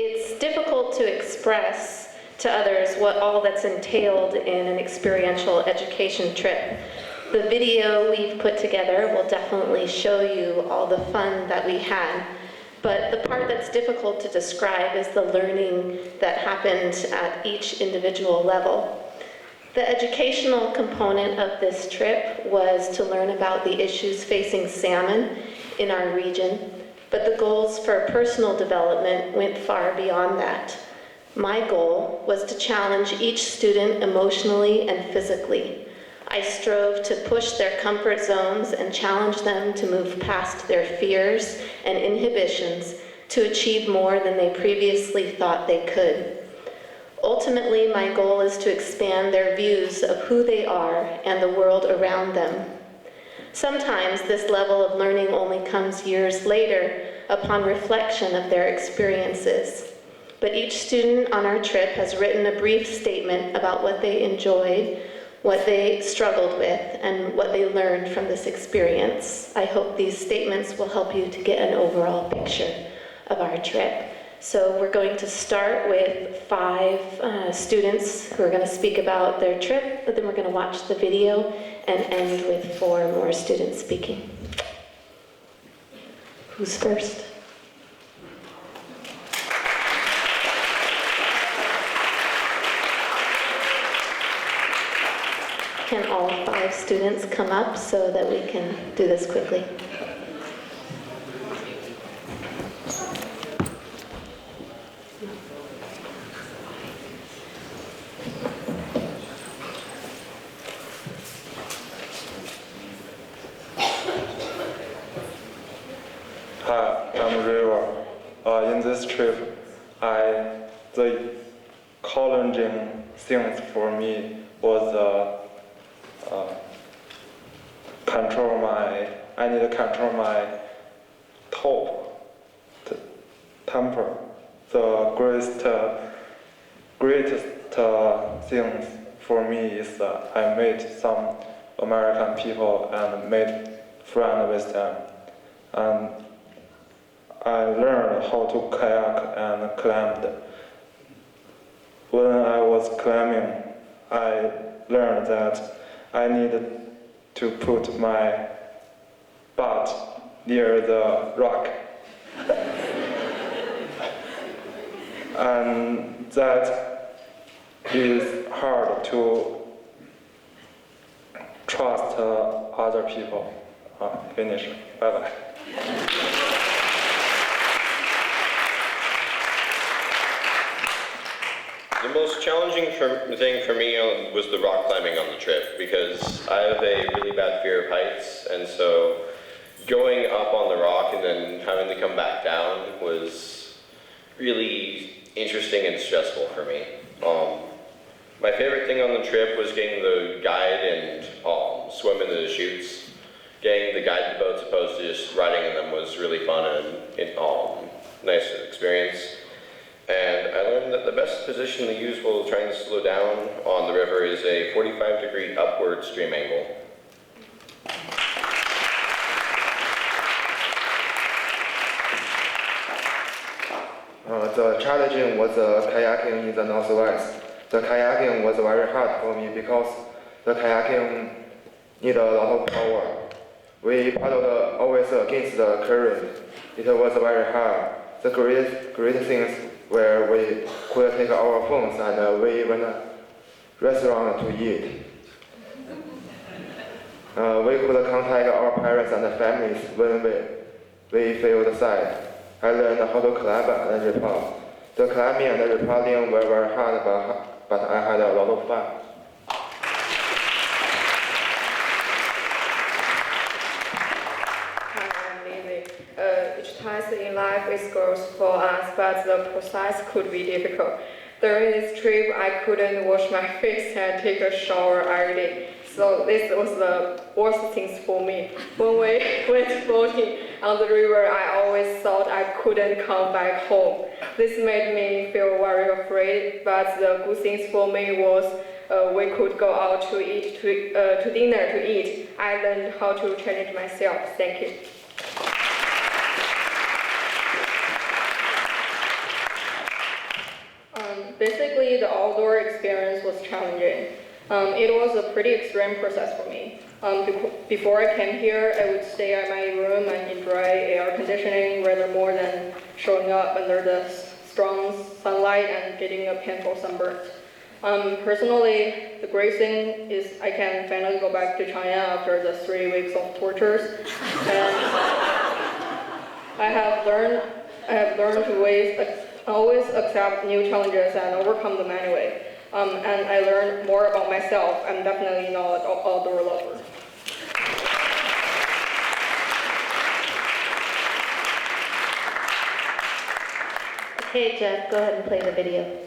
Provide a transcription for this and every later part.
It's difficult to express to others what all that's entailed in an experiential education trip. The video we've put together will definitely show you all the fun that we had, but the part that's difficult to describe is the learning that happened at each individual level. The educational component of this trip was to learn about the issues facing salmon in our region, but the goals for personal development went far beyond that. My goal was to challenge each student emotionally and physically. I strove to push their comfort zones and challenge them to move past their fears and inhibitions to achieve more than they previously thought they could. Ultimately, my goal is to expand their views of who they are and the world around them. Sometimes this level of learning only comes years later upon reflection of their experiences. But each student on our trip has written a brief statement about what they enjoyed, what they struggled with, and what they learned from this experience. I hope these statements will help you to get an overall picture of our trip. So we're going to start with 5 students who are going to speak about their trip, but then we're going to watch the video and end with 4 more students speaking. Who's first? Can all 5 students come up so that we can do this quickly? Hi, I'm River. In this trip, the challenging things for me was I need to control my temper. The greatest things for me is I met some American people and made friends with them. And I learned how to kayak and climbed. When I was climbing, I learned that I needed to put my butt near the rock. And that is hard to trust other people. Finish. Bye-bye. The most challenging thing for me was the rock climbing on the trip, because I have a really bad fear of heights, and so going up on the rock and then having to come back down was really interesting and stressful for me. My favorite thing on the trip was getting the guide and swim into the chutes. Getting the guided boats opposed to just riding in them was really fun and nice experience. And I learned that the best position to use while trying to slow down on the river is a 45-degree upward stream angle. The challenging was kayaking in the northwest. The kayaking was very hard for me because the kayaking needed a lot of power. We paddled always against the current. It was very hard. The great things where we could take our phones and we went to restaurant to eat. We could contact our parents and families when we felt sad. I learned how to climb and rappel. The climbing and rappelling were very hard, but I had a lot of fun. Each task in life is goes for us, but the process could be difficult. During this trip, I couldn't wash my face and take a shower every day. So this was the worst things for me. When we went floating on the river, I always thought I couldn't come back home. This made me feel very afraid, but the good things for me was we could go out to dinner to eat. I learned how to challenge myself. Thank you. our experience was challenging. It was a pretty extreme process for me. Before I came here, I would stay at my room and enjoy air conditioning rather more than showing up under the strong sunlight and getting a painful sunburn. Personally, the great thing is I can finally go back to China after the 3 weeks of tortures. And I have learned to always accept new challenges and overcome them anyway. And I learned more about myself. I'm definitely not an outdoor lover. Okay, Jeff, go ahead and play the video.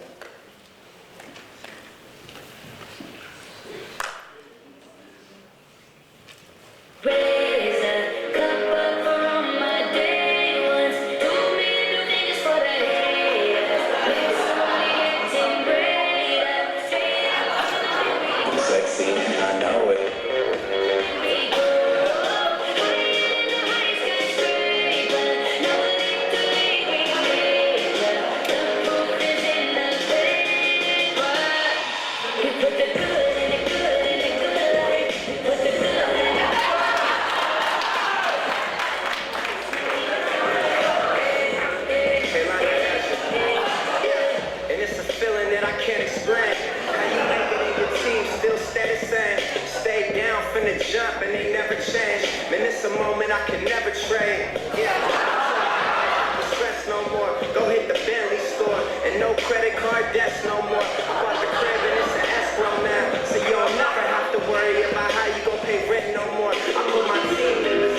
Jump and they never change. Man, it's a moment I can never trade. Yeah, no stress no more. Go hit the Bentley store and no credit card debts no more. I bought the crib and it's an escrow now, so you don't never have to worry about how you gon' pay rent no more. I put my team in the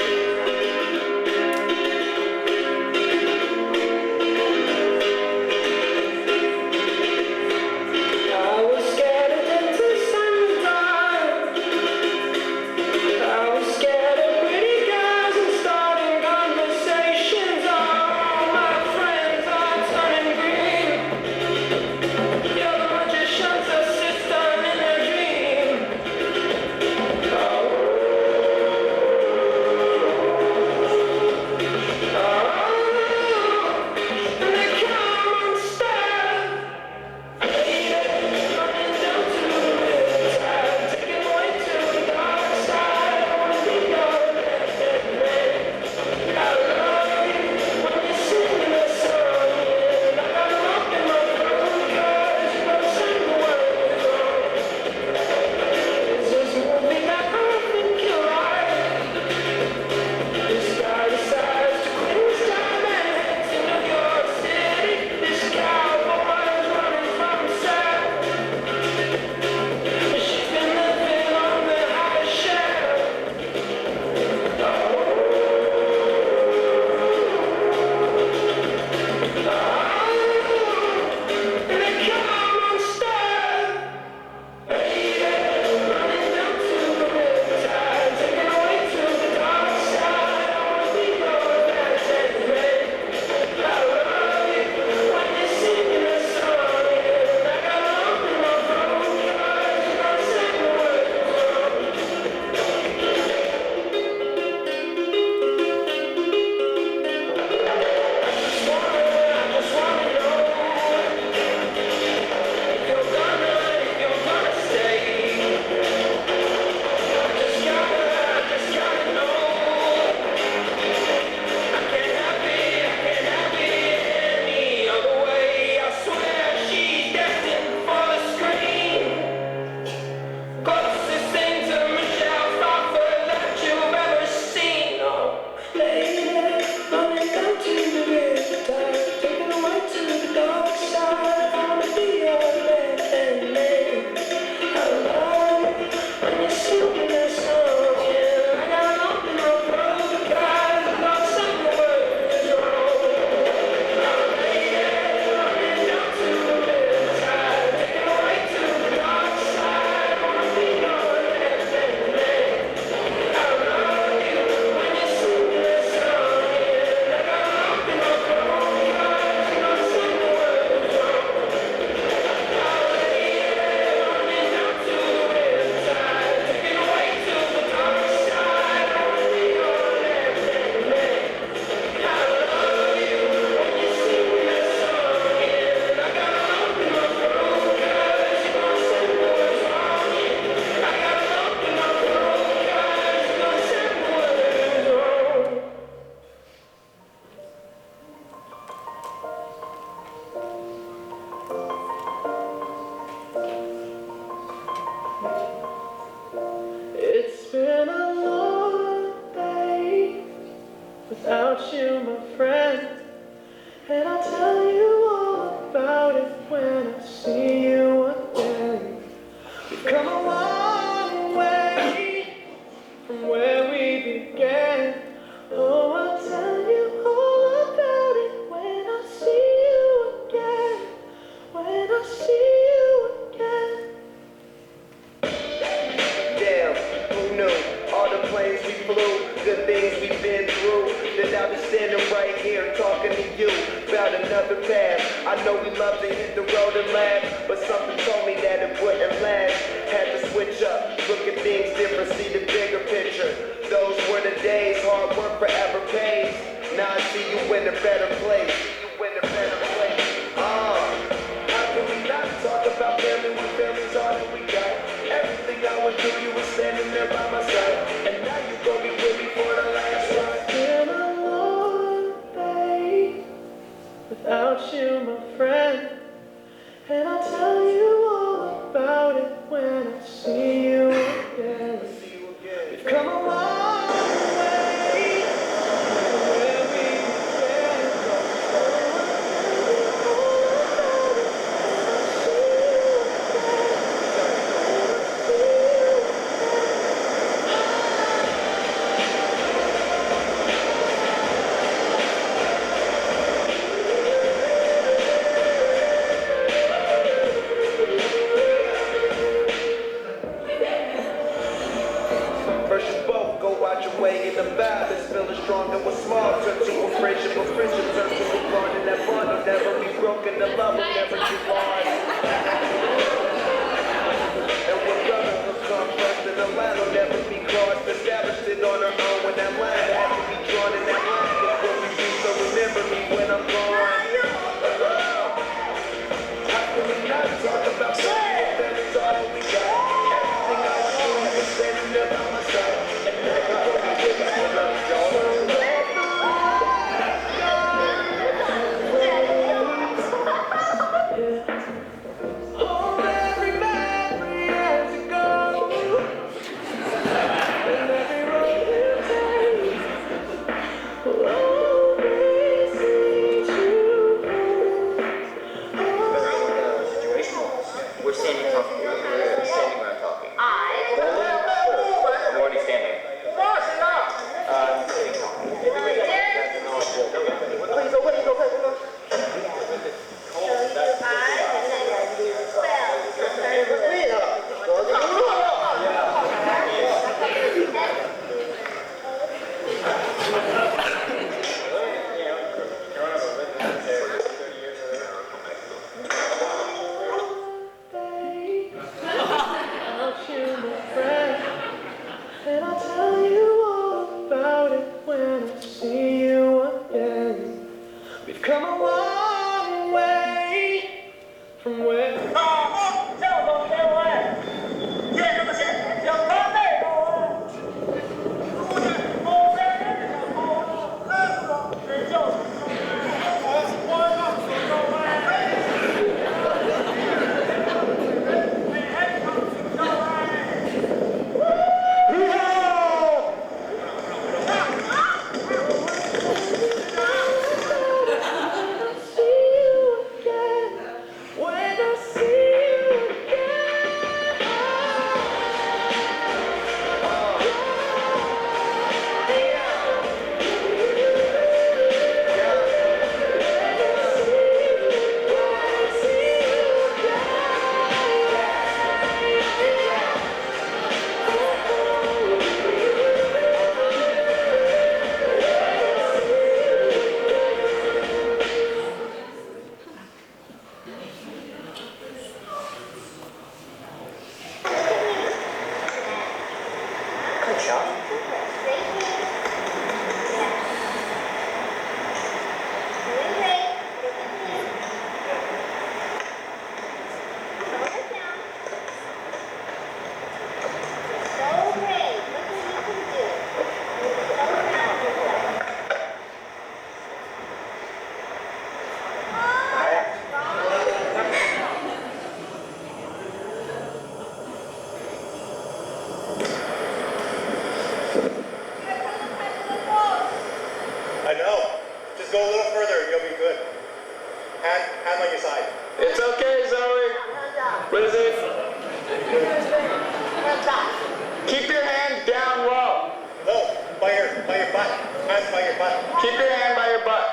without you, my friend. And I'll tell you all about it when I see you again. We've come a long way from where we began. Oh, I'll tell you all about it when I see you again. When I see you again. Damn, who knew? All the planes we flew, good things we've been through. That I'll be standing right here talking to you about another path. I know we love to hit the road and laugh, but something told me that it wouldn't last. Had to switch up, look at things different, see the bigger picture. Those were the days, hard work forever pays. Now I see you in a better place. You in a better place. How can we not talk about family when family's all that we got? Everything I went through, you were standing there by my side, and now you gon' be with me for the last ride. Been a long day without you, my friend. And I'll tell you all about it when I see you again. We've come a long way from where we began. First you both go out your way in the vibe. This feeling strong and was small. Turn to a friendship turn to a bond. And that bond will never be broken. The love will never be lost. And when brothers will come first, and the line will never be crossed. Established it on our own when that line had to be drawn. And that line is what we do. So remember me when I'm gone. How can we not talk about family's all that we got? Everything I was doing was standing there by my side. And now you're gonna be with me for love, y'all. Yeah. Just go a little further and you'll be good. Hand on your side. It's okay, Zoe. What is it? Keep your hand down low. Low, by your butt. Hands by your butt. Keep your hand by your butt.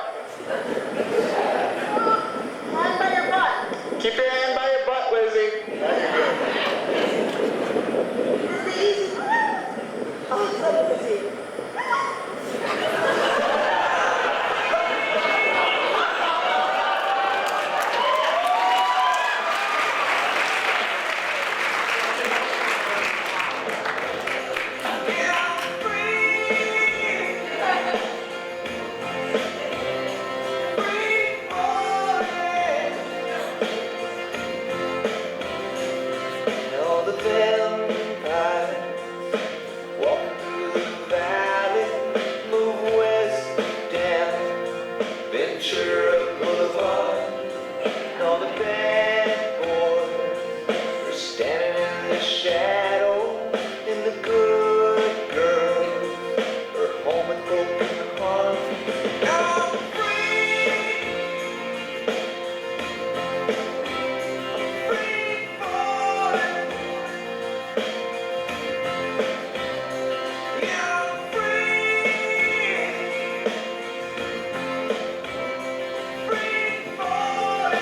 Hand by your butt. Keep your hand by your butt, Lizzie. Lizzie. Oh, so Lizzie. All the vampires walking through the valley, move west down Ventura Boulevard. And all the bad boys are standing in the shadow, and the good girls are home with broken hearts. I'm free. Free boy. Yeah, I'm free. Free boy.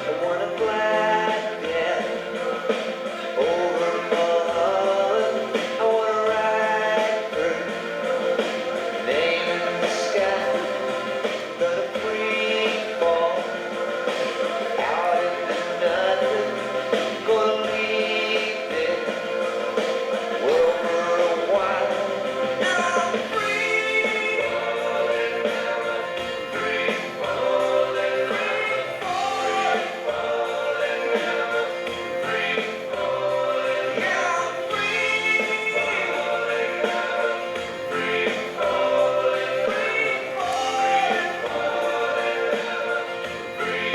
I wanna fly down over Mulholland. I wanna ride her name in the sky. Gonna free fall out into nothing. Gonna leave this world for a while. I'm free. Free falling, free falling, falling, free falling. Yeah, I'm free. Falling, free falling, free falling, free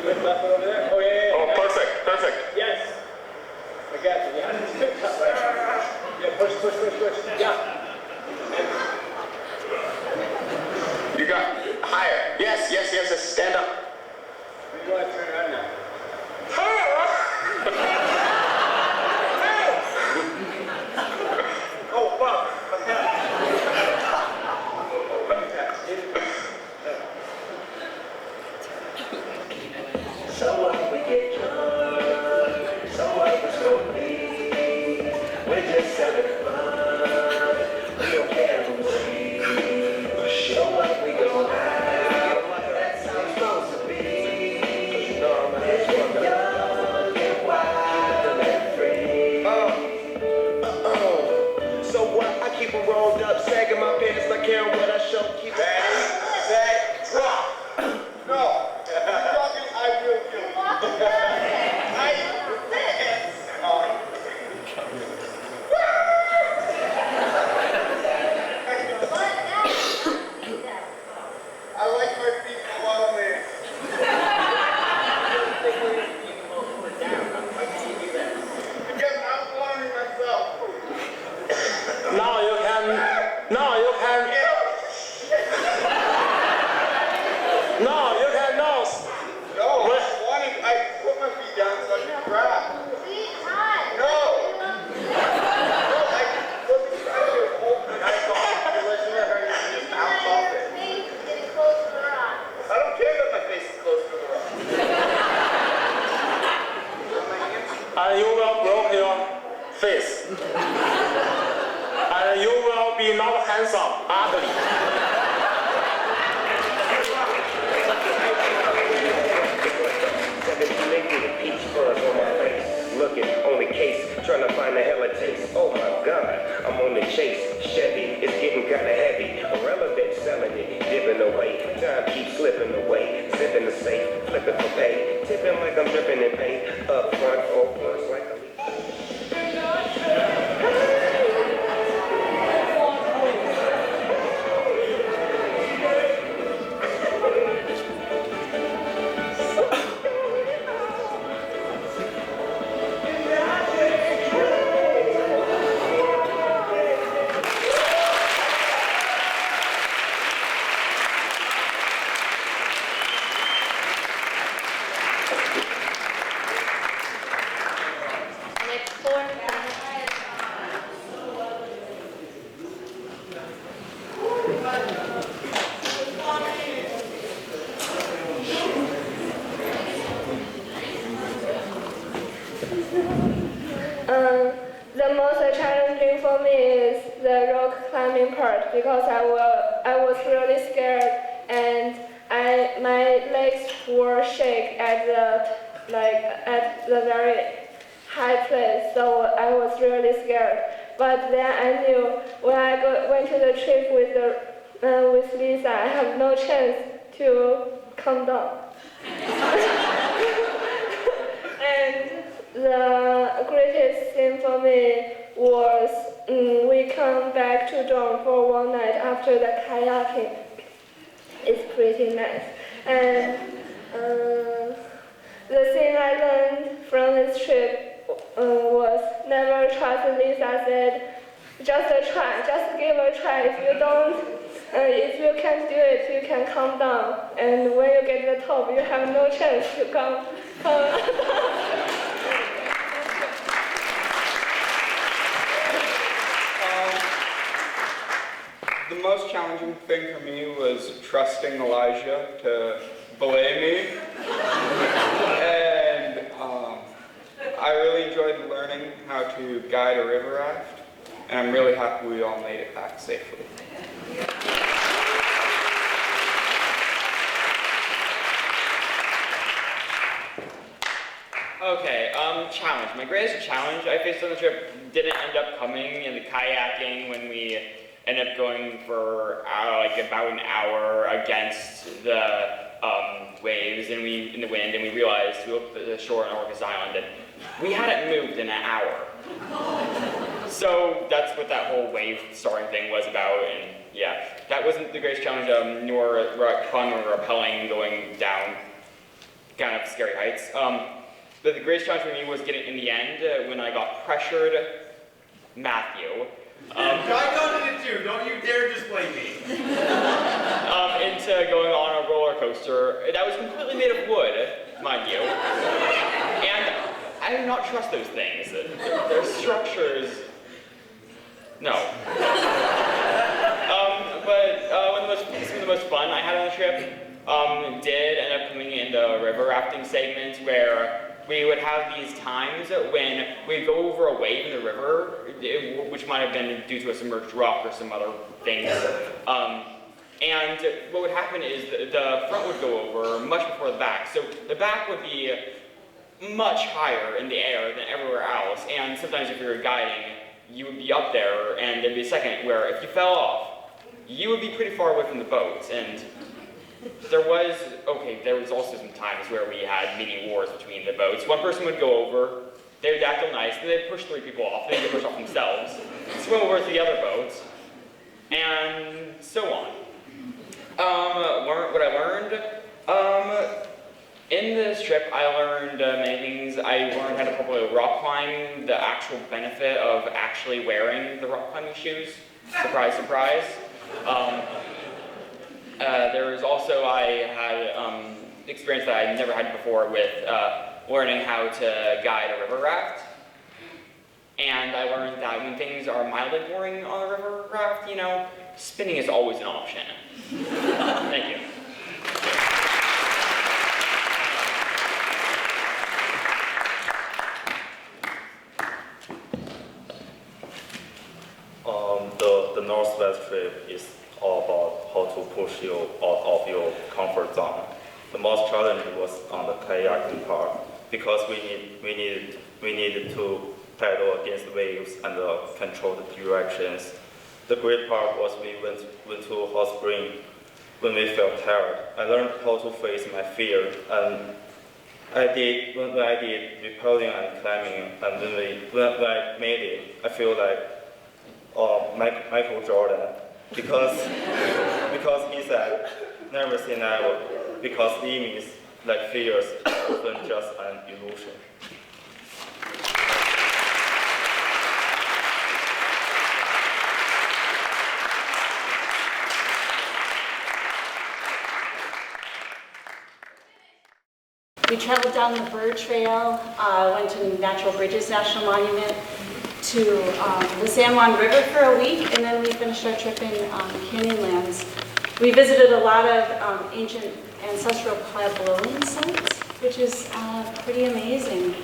You put left foot over there? Oh, yeah. Oh, perfect, perfect. Yes. I got you. Yeah, push. Yeah. You got higher. Yes. Stand up. You want to turn around now. Oh, fuck. So what we get drunk, so what was gonna be? We're just having fun, we don't care who sees. Show what we gon' have, that's how it's supposed to be. Let's get young and wild and free. So what? I keep it rolled up, sagging my pants, not caring what I show. Keep it ready, set, drop. No. You're talking, I will kill you. I like my feet a lot of ways. Because I'm learning myself. Now you can face. And you will be not handsome, ugly. Peach fuzz on my face, looking on the case, trying to find a hella taste. Oh my God, I'm on the chase. Chevy, it's getting kinda heavy. Irrelevant, selling it, dipping away. Time keeps slipping away. Zipping the safe, flipping for pay. Tipping like I'm dripping in paint. Up front, or once like a Next floor. The most challenging for me is the rock climbing part because I was really scared and my legs were shake at the very high place, so I was really scared. But then I knew when I went to the trip with Lisa, I have no chance to come down. And the greatest thing for me was we come back to dorm for one night after the kayaking. It's pretty nice. And the thing I learned from this trip was never trust Lisa said. Just try, just give a try. If you can't do it, you can come down. And when you get to the top, you have no chance to come. The most challenging thing for me was trusting Elijah to belay me. And I really enjoyed learning how to guide a river raft. And I'm really happy we all made it back safely. Okay, challenge. My greatest challenge I faced on the trip didn't end up coming in the kayaking when we ended up going for about an hour against the waves and in the wind, and we realized we looked at the shore on Orcas Island and we hadn't moved in an hour. So that's what that whole wave starting thing was about, and yeah, that wasn't the greatest challenge, nor fun or repelling going down kind of scary heights. But the greatest challenge for me was getting in the end when I got pressured, Matthew. I done it too, don't you dare just blame me. Into going on a roller coaster that was completely made of wood, mind you. And I do not trust those things. Their structures, no. But one of the most fun I had on the trip did end up coming in the river rafting segment where we would have these times when we'd go over a wave in the river, which might have been due to a submerged rock or some other things. And what would happen is the front would go over much before the back. So the back would be much higher in the air than everywhere else. And sometimes if you were guiding, you would be up there and there'd be a second where if you fell off, you would be pretty far away from the boat. And there was also some times where we had mini wars between the boats. One person would go over, they would act all nice, then they'd push 3 people off, then they'd get pushed off themselves, swim over to the other boats, and so on. What I learned, in this trip I learned many things. I learned how to properly rock climb, the actual benefit of actually wearing the rock climbing shoes. Surprise, surprise. There was also, I had experience that I never had before with learning how to guide a river raft. And I learned that when things are mildly boring on a river raft, spinning is always an option. Thank you. Northwest trip is all about how to push you out of your comfort zone. The most challenging was on the kayaking part because we needed to paddle against waves and control the directions. The great part was we went to a hot spring when we felt tired. I learned how to face my fear, and when I did rappelling and climbing, and when I made it, I feel like Michael Jordan, because he said, never say never, because limits like fears are often just an illusion. We traveled down the bird trail, went to Natural Bridges National Monument, to the San Juan River for a week, and then we finished our trip in Canyonlands. We visited a lot of ancient ancestral Puebloan sites, which is pretty amazing.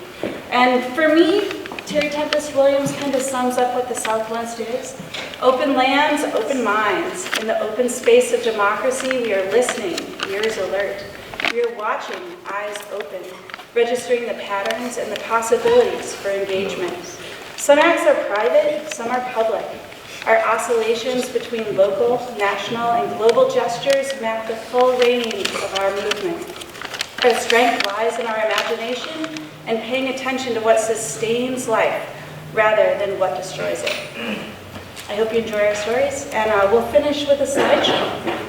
And for me, Terry Tempest Williams kind of sums up what the Southwest is. Open lands, open minds. In the open space of democracy, we are listening, ears alert. We are watching, eyes open, registering the patterns and the possibilities for engagement. Some acts are private, some are public. Our oscillations between local, national, and global gestures map the full range of our movement. Our strength lies in our imagination and paying attention to what sustains life rather than what destroys it. I hope you enjoy our stories, and we'll finish with a slideshow.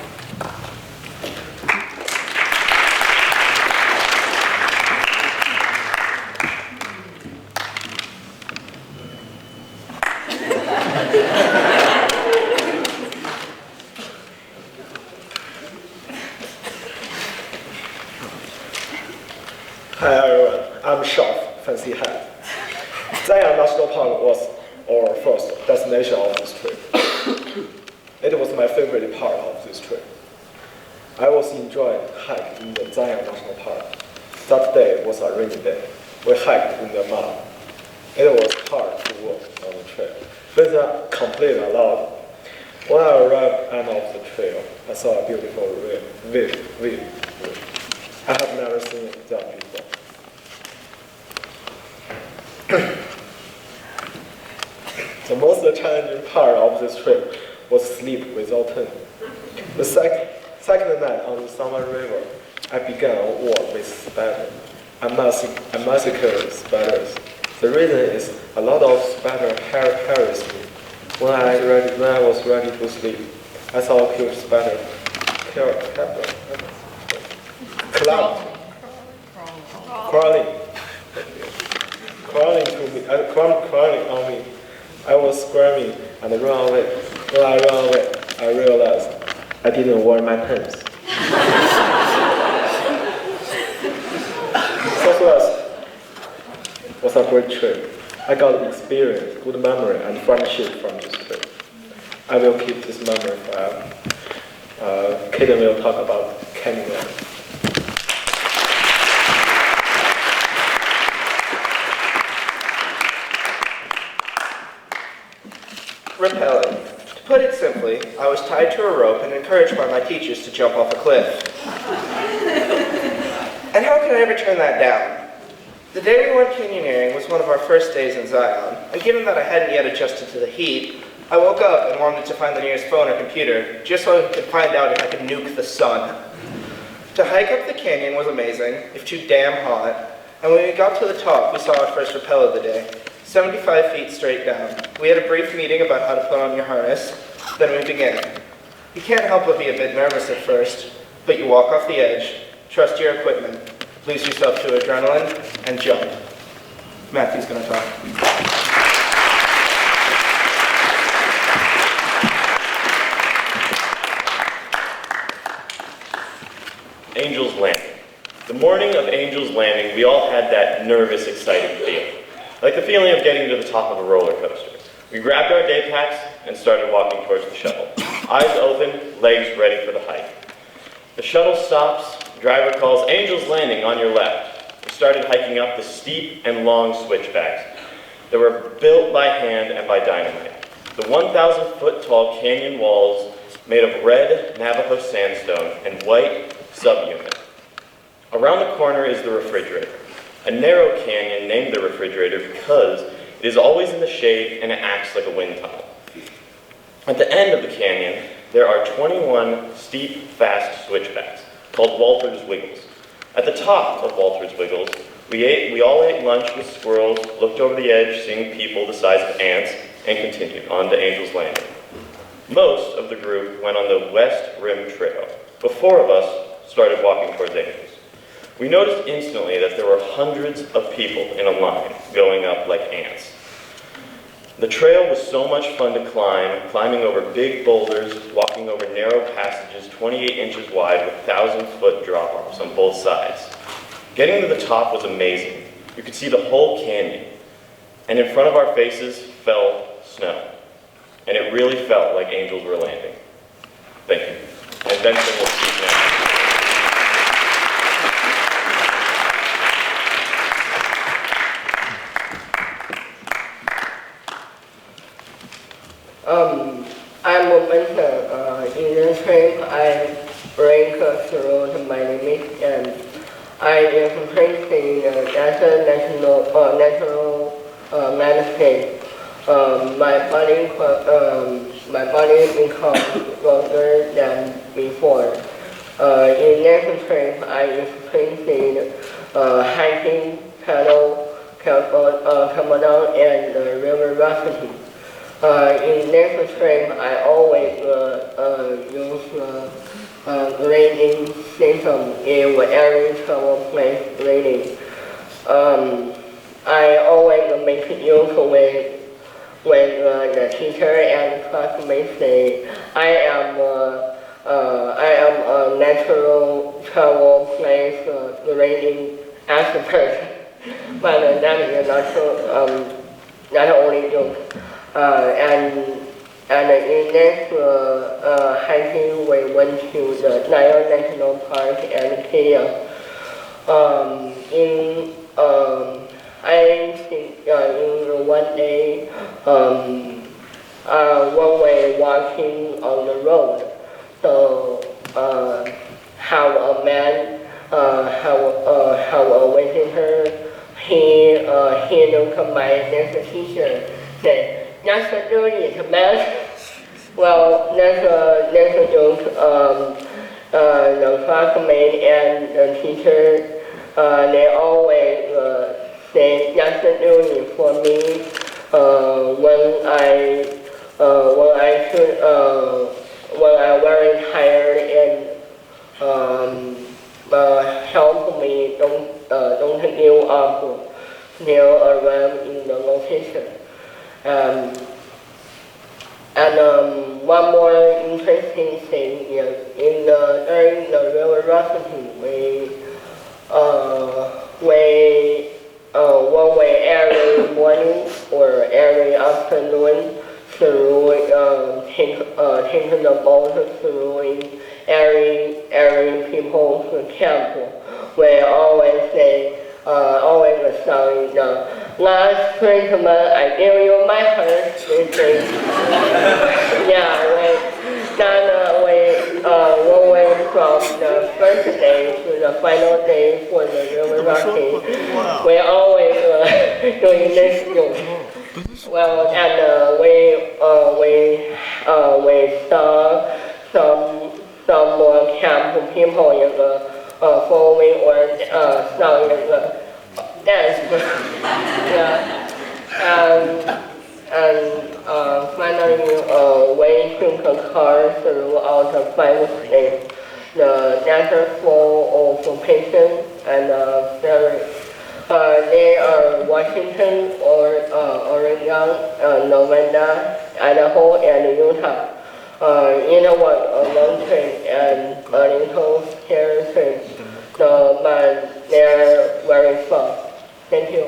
Hi everyone, I'm Shaf, Fancy Hat. Zion National Park was our first destination of this trip. It was my favorite part of this trip. I was enjoying hike in the Zion National Park. That day was a rainy day. We hiked in the mud. It was hard to walk on the trail, but I completely allowed. When I arrived at the end of the trail, I saw a beautiful view. I have never seen that before. The most challenging part of this trip was sleep without tent. The second night on the Summer River, I began a war with spiders. I massacred spiders. The reason is a lot of spiders harassed me. When I was ready to sleep, I saw a huge spider crawling on me. I was screaming and ran away. When I ran away, I realized I didn't wear my pants. Southwest was a great trip. I got experience, good memory, and friendship from this trip. I will keep this memory forever. Kaden will talk about Canyon. Rappelling. To put it simply, I was tied to a rope and encouraged by my teachers to jump off a cliff. And how could I ever turn that down? The day we went canyoneering was one of our first days in Zion, and given that I hadn't yet adjusted to the heat, I woke up and wanted to find the nearest phone or computer, just so I could find out if I could nuke the sun. To hike up the canyon was amazing, if too damn hot, and when we got to the top, we saw our first rappel of the day. 75 feet straight down. We had a brief meeting about how to put on your harness, then we began. You can't help but be a bit nervous at first, but you walk off the edge, trust your equipment, lose yourself to adrenaline, and jump. Matthew's gonna talk. Angel's Landing. The morning of Angel's Landing, we all had that nervous, excited feeling. Like the feeling of getting to the top of a roller coaster. We grabbed our day packs and started walking towards the shuttle. Eyes open, legs ready for the hike. The shuttle stops, the driver calls Angel's Landing on your left. We started hiking up the steep and long switchbacks that were built by hand and by dynamite. The 1,000-foot tall canyon walls made of red Navajo sandstone and white subhuman. Around the corner is the refrigerator, a narrow canyon named the refrigerator because it is always in the shade and it acts like a wind tunnel. At the end of the canyon, there are 21 steep, fast switchbacks called Walter's Wiggles. At the top of Walter's Wiggles, we all ate lunch with squirrels, looked over the edge, seeing people the size of ants, and continued on to Angel's Landing. Most of the group went on the West Rim Trail, but 4 of us started walking towards Angel's. We noticed instantly that there were hundreds of people in a line going up like ants. The trail was so much fun to climb, climbing over big boulders, walking over narrow passages 28 inches wide with 1,000-foot drop-offs on both sides. Getting to the top was amazing. You could see the whole canyon, and in front of our faces fell snow. And it really felt like angels were landing. Thank you. And Benson will speak now. I'm Benson. In this trip, I rank through my limit, and I experienced the natural landscape. My body becomes stronger than before. In next trip, I experienced hiking, paddle, canoe, and river rafting. In next trip, I always use grading system in every travel place grading. I always make use with the teacher and classmates say I am a natural travel place grading expert, but that is not true. Not only joke. And in next hiking, we went to the Nile National Park and Kenya. I think in one day, when we walking on the road, so have a man, have a visitor, he looked at my next teacher, said, "That's a dirty man." Well, that's a joke. The classmate and the teacher, they always say that's a dirty for me when I'm very tired and help me don't give up still around in the location. And one more interesting thing is during the river rafting, when we every morning or every afternoon take the boat through every people's camp, we always say always a song, last Christmas I gave you my heart. Yeah, we went from the first day to the final day for the river rafting. We always doing this joke. Well, and we saw some more camp people in the following or song in the dance. Yeah. And finally, we took a car throughout the 5 states. The desert full of patients and ferry. They are Washington, Oregon, Nevada, Idaho, and Utah. In a long trip and a little scary trip, but they're very fun. Thank you.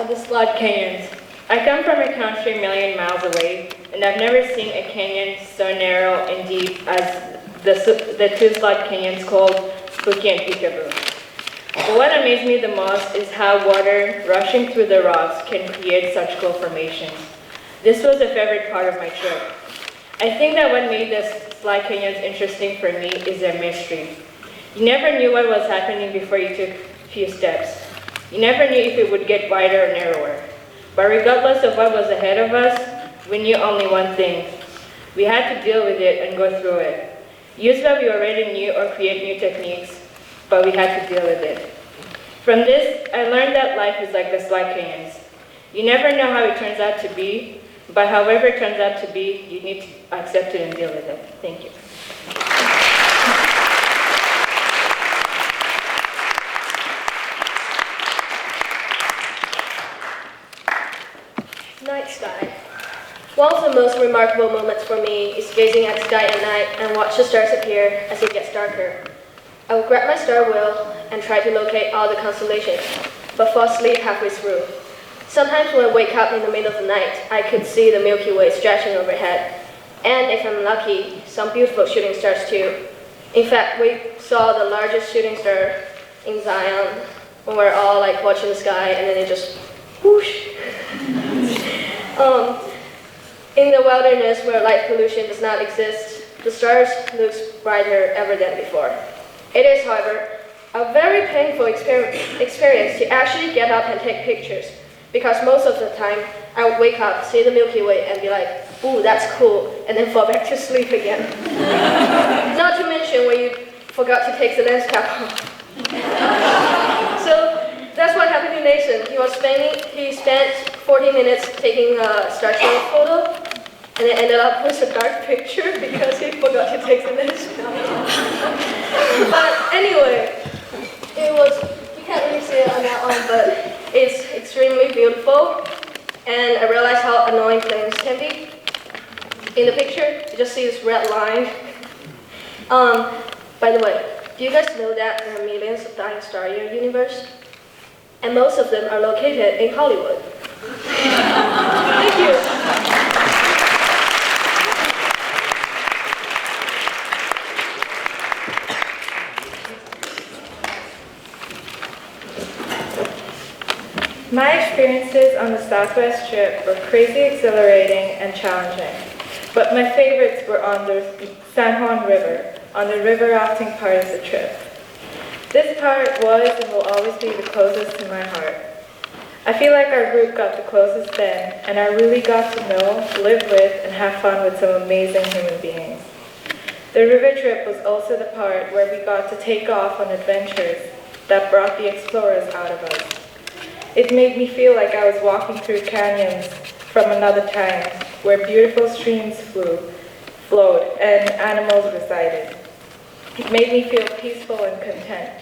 The Slot Canyons. I come from a country a million miles away, and I've never seen a canyon so narrow and deep as the two slide canyons called Spooky and Peekaboo. But what amazed me the most is how water rushing through the rocks can create such cool formations. This was a favorite part of my trip. I think that what made the slide canyons interesting for me is their mystery. You never knew what was happening before you took a few steps. You never knew if it would get wider or narrower. But regardless of what was ahead of us, we knew only one thing. We had to deal with it and go through it. Use what we already knew or create new techniques, but we had to deal with it. From this, I learned that life is like the slide canyons. You never know how it turns out to be, but however it turns out to be, you need to accept it and deal with it. Thank you. Night sky. One of the most remarkable moments for me is gazing at the sky at night and watch the stars appear as it gets darker. I will grab my star wheel and try to locate all the constellations, but fall asleep halfway through. Sometimes when I wake up in the middle of the night, I could see the Milky Way stretching overhead, and if I'm lucky, some beautiful shooting stars too. In fact, we saw the largest shooting star in Zion when we're all like watching the sky, and then it just whoosh. In the wilderness where light pollution does not exist, the stars look brighter ever than before. It is, however, a very painful experience to actually get up and take pictures, because most of the time I would wake up, see the Milky Way, and be like, ooh, that's cool, and then fall back to sleep again. Not to mention when you forgot to take the lens cap off. So that's what happened to Nathan. He spent 40 minutes taking a star trail photo, and it ended up with a dark picture because he forgot to take the lens cap off. But anyway, you can't really see it on that one, but it's extremely beautiful, and I realized how annoying planes can be. In the picture, you just see this red line. By the way, do you guys know that there are millions of dying stars in the universe? And most of them are located in Hollywood. Thank you. My experiences on the Southwest trip were crazy exhilarating and challenging, but my favorites were on the San Juan River, on the river rafting part of the trip. This part was and will always be the closest to my heart. I feel like our group got the closest then, and I really got to know, live with, and have fun with some amazing human beings. The river trip was also the part where we got to take off on adventures that brought the explorers out of us. It made me feel like I was walking through canyons from another time, where beautiful streams flowed, and animals resided. It made me feel peaceful and content.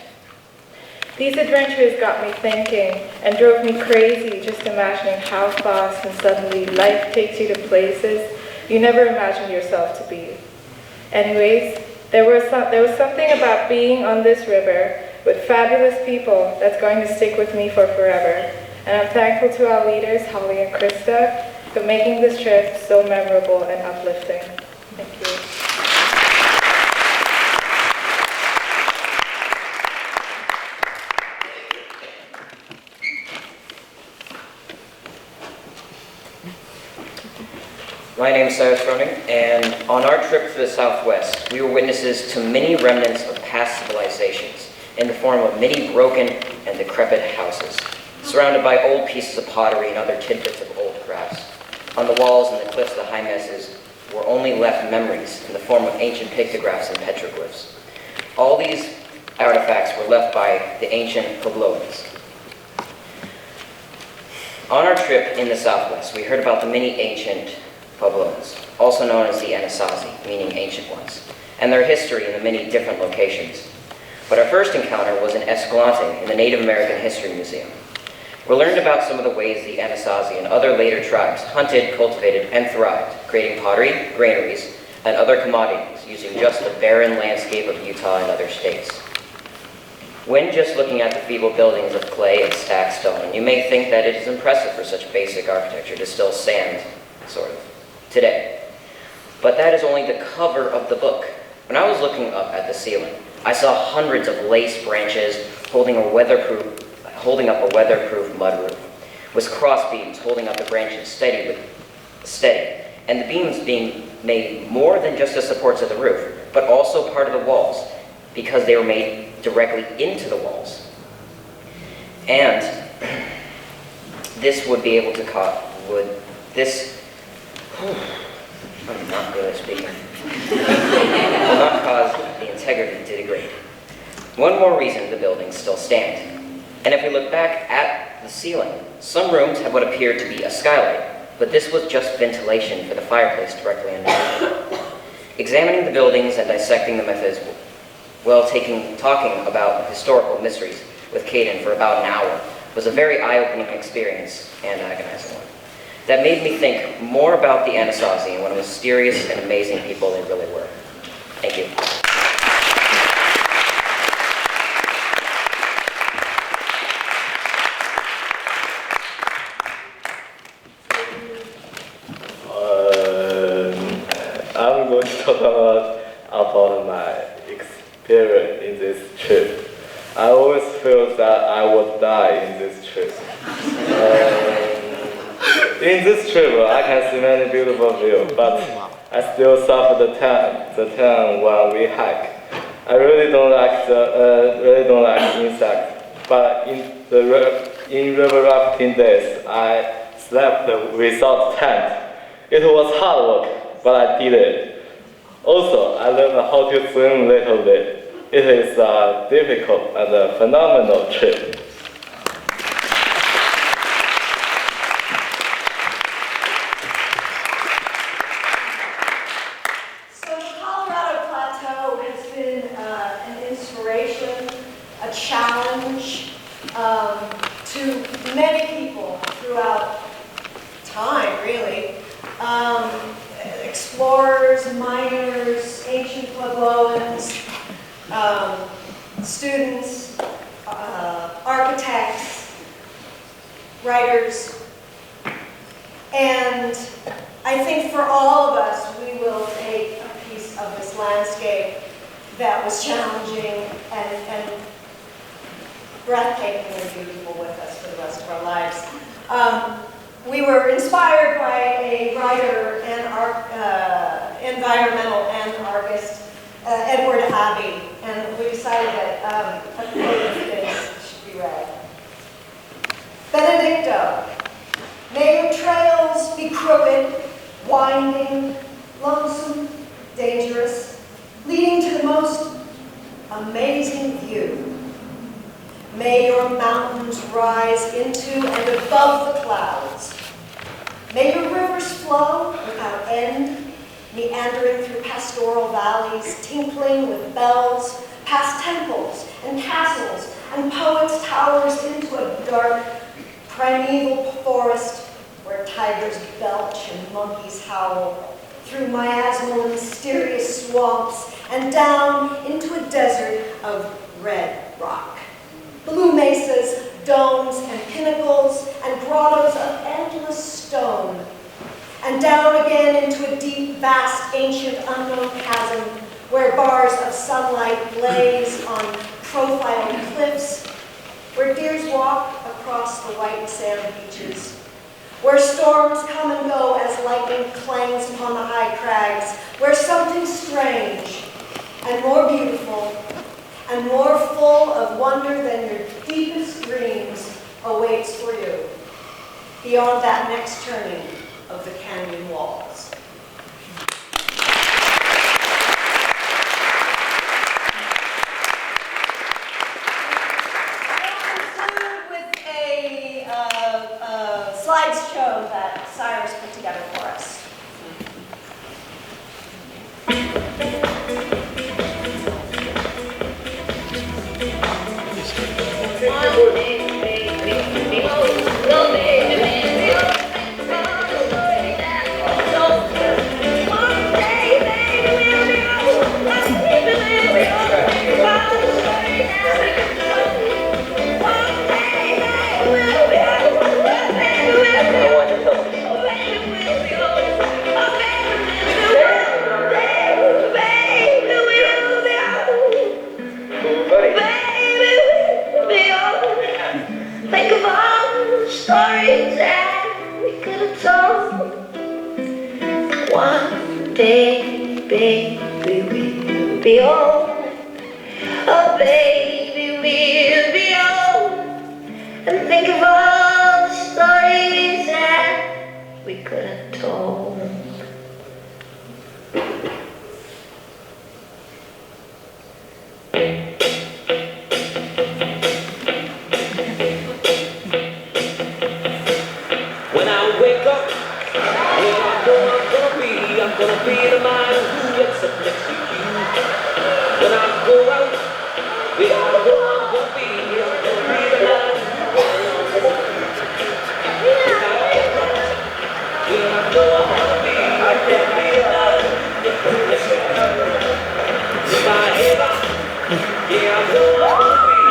These adventures got me thinking and drove me crazy just imagining how fast and suddenly life takes you to places you never imagined yourself to be. Anyways, there was something about being on this river with fabulous people that's going to stick with me for forever. And I'm thankful to our leaders, Holly and Krista, for making this trip so memorable and uplifting. Thank you. My name is Cyrus Froning, and on our trip to the Southwest, we were witnesses to many remnants of past civilizations in the form of many broken and decrepit houses, surrounded by old pieces of pottery and other tidbits of old crafts. On the walls and the cliffs of the high mesas were only left memories in the form of ancient pictographs and petroglyphs. All these artifacts were left by the ancient Puebloans. On our trip in the Southwest, we heard about the many ancient Puebloans, also known as the Anasazi, meaning ancient ones, and their history in the many different locations. But our first encounter was in Escalante in the Native American History Museum. We learned about some of the ways the Anasazi and other later tribes hunted, cultivated, and thrived, creating pottery, granaries, and other commodities using just the barren landscape of Utah and other states. When just looking at the feeble buildings of clay and stacked stone, you may think that it is impressive for such basic architecture to still stand, sort of, today. But that is only the cover of the book. When I was looking up at the ceiling, I saw hundreds of lace branches holding up a weatherproof mud roof, with cross beams holding up the branches steady, and the beams being made more than just the supports of the roof, but also part of the walls, because they were made directly into the walls. And this would be able to I'm not good at speaking. Will not cause the integrity to degrade. One more reason the buildings still stand. And if we look back at the ceiling, some rooms have what appeared to be a skylight, but this was just ventilation for the fireplace directly underneath. Examining the buildings and dissecting the methods, talking about historical mysteries with Caden for about an hour was a very eye-opening experience and agonizing one. That made me think more about the Anasazi and what a mysterious and amazing people they really were. Thank you. I'm going to talk about my experience in this trip. I always feel that I would die in this trip. In this trip, I can see many beautiful views, but I still suffer the tan when we hike. I really don't like insects, but in river rafting days, I slept without tent. It was hard work, but I did it. Also, I learned how to swim a little bit. It is a difficult and a phenomenal trip. So the Colorado Plateau has been an inspiration, a challenge to many people throughout time, really. Explorers, miners, ancient Puebloans, students, architects, writers, and I think for all of us, we will take a piece of this landscape that was challenging and breathtakingly beautiful with us for the rest of our lives. We were inspired by a writer and environmental anarchist, Edward Abbey, and we decided that a quote of his should be read. Benedicto, may your trails be crooked, winding, lonesome, dangerous, leading to the most amazing view. May your mountains rise into and above the clouds. May your rivers flow without end, meandering through pastoral valleys, tinkling with bells, past temples and castles and poets' towers into a dark, primeval forest where tigers belch and monkeys howl, through miasmal and mysterious swamps and down into a desert of red rock. Blue mesas, domes, and pinnacles, and grottos of endless stone, and down again into a deep, vast, ancient, unknown chasm where bars of sunlight blaze on profiled cliffs, where deers walk across the white sand beaches, where storms come and go as lightning clangs upon the high crags, where something strange and more beautiful and more full of wonder than your deepest dreams awaits for you, beyond that next turning of the canyon walls. We'll conclude with a slideshow that Cyrus put together for us. baby, we'll be old. Oh, baby, we'll be old. And think of all the stories that we could have told. When I wake up, where I know I'm gonna be the man who wakes up next to you. When I go out, where I know I'm gonna be the man who wakes up next to you. When I get up, where I know I'm gonna be the man who wakes up next to you. If I head up, yeah, I know I'm gonna be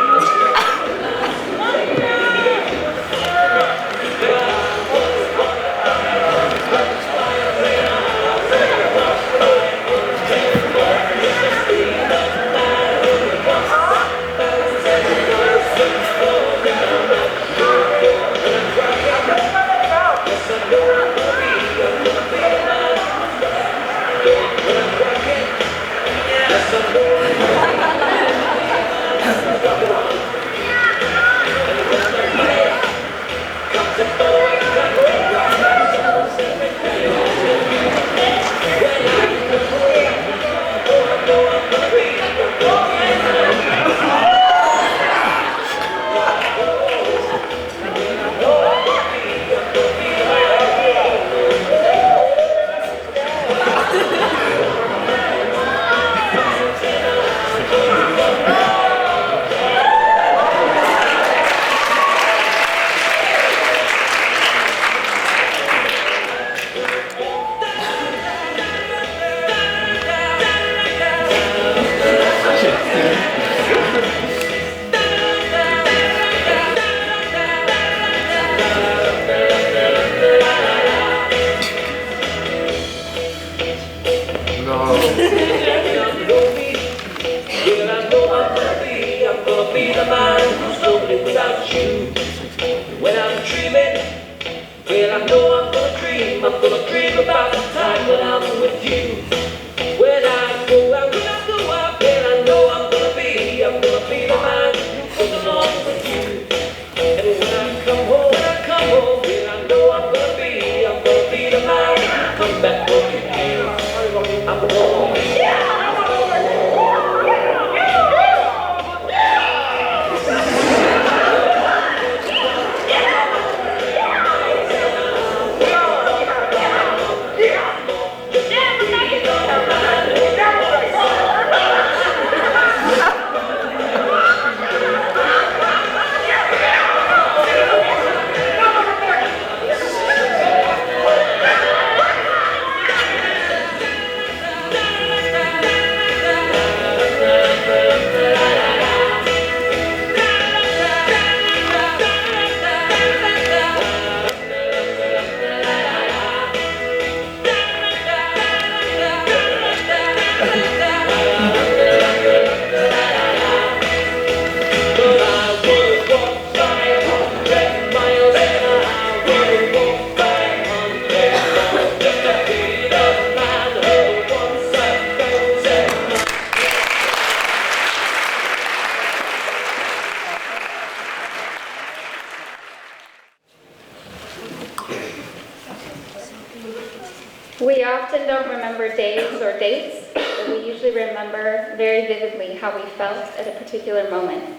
We often don't remember days or dates, but we usually remember very vividly how we felt at a particular moment.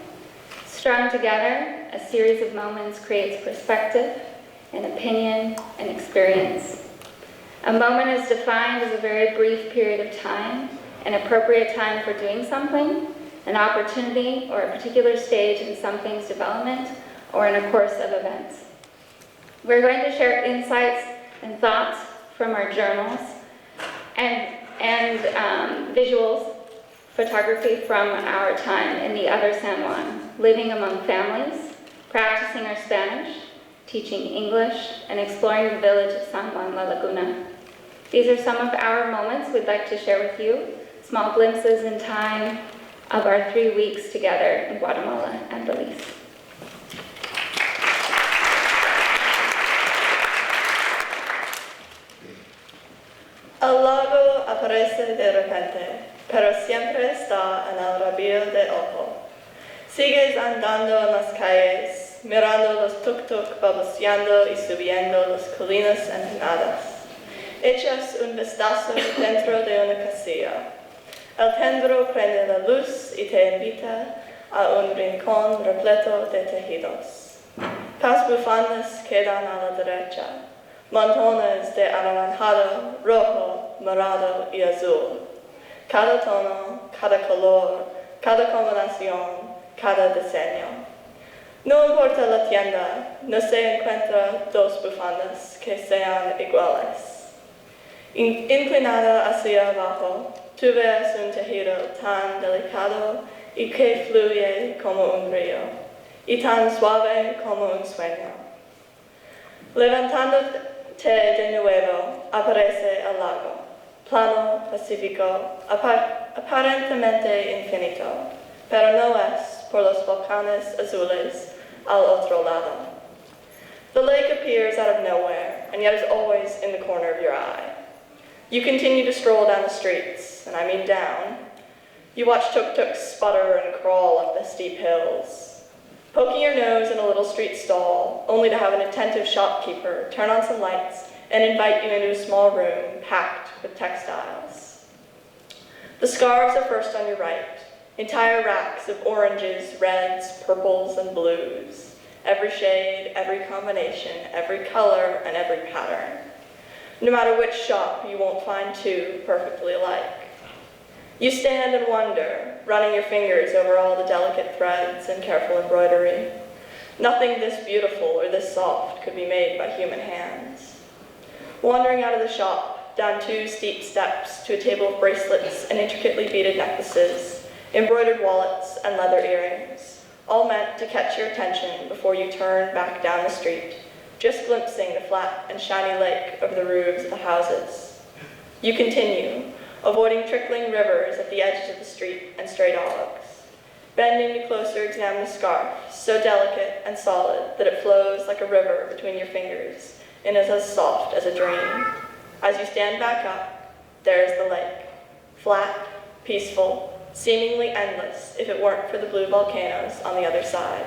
Strung together, a series of moments creates perspective, an opinion, and experience. A moment is defined as a very brief period of time, an appropriate time for doing something, an opportunity or a particular stage in something's development, or in a course of events. We're going to share insights and thoughts from our journals and visuals, photography from our time in the other San Juan, living among families, practicing our Spanish, teaching English, and exploring the village of San Juan La Laguna. These are some of our moments we'd like to share with you, small glimpses in time of our 3 weeks together in Guatemala and Belize. El lago aparece de repente, pero siempre está en el rabillo de ojo. Sigues andando en las calles, mirando los tuk-tuk balbuceando y subiendo las colinas empinadas. Echas un vistazo dentro de una casilla. El tendero prende la luz y te invita a un rincón repleto de tejidos. Las bufandas quedan a la derecha, montones de anaranjado, rojo, morado y azul. Cada tono, cada color, cada combinación, cada diseño. No importa la tienda, no se encuentra dos bufandas que sean iguales. Inclinada hacia abajo, tú ves un tejido tan delicado y que fluye como un río, y tan suave como un sueño. Levantándote de nuevo, aparece el lago, plano, pacífico, aparentemente infinito, pero no es por los volcanes azules al otro lado. The lake appears out of nowhere, and yet is always in the corner of your eye. You continue to stroll down the streets, and I mean down. You watch tuk-tuks sputter and crawl up the steep hills, poking your nose in a little street stall, only to have an attentive shopkeeper turn on some lights and invite you into a small room packed with textiles. The scarves are first on your right, entire racks of oranges, reds, purples, and blues, every shade, every combination, every color, and every pattern. No matter which shop, you won't find two perfectly alike. You stand and wonder, running your fingers over all the delicate threads and careful embroidery. Nothing this beautiful or this soft could be made by human hands. Wandering out of the shop, down two steep steps to a table of bracelets and intricately beaded necklaces, embroidered wallets, and leather earrings, all meant to catch your attention before you turn back down the street, just glimpsing the flat and shiny lake over the roofs of the houses. You continue, avoiding trickling rivers at the edges of the street and stray dogs, bending to closer examine the scarf, so delicate and solid that it flows like a river between your fingers and is as soft as a dream. As you stand back up, there is the lake, flat, peaceful, seemingly endless if it weren't for the blue volcanoes on the other side.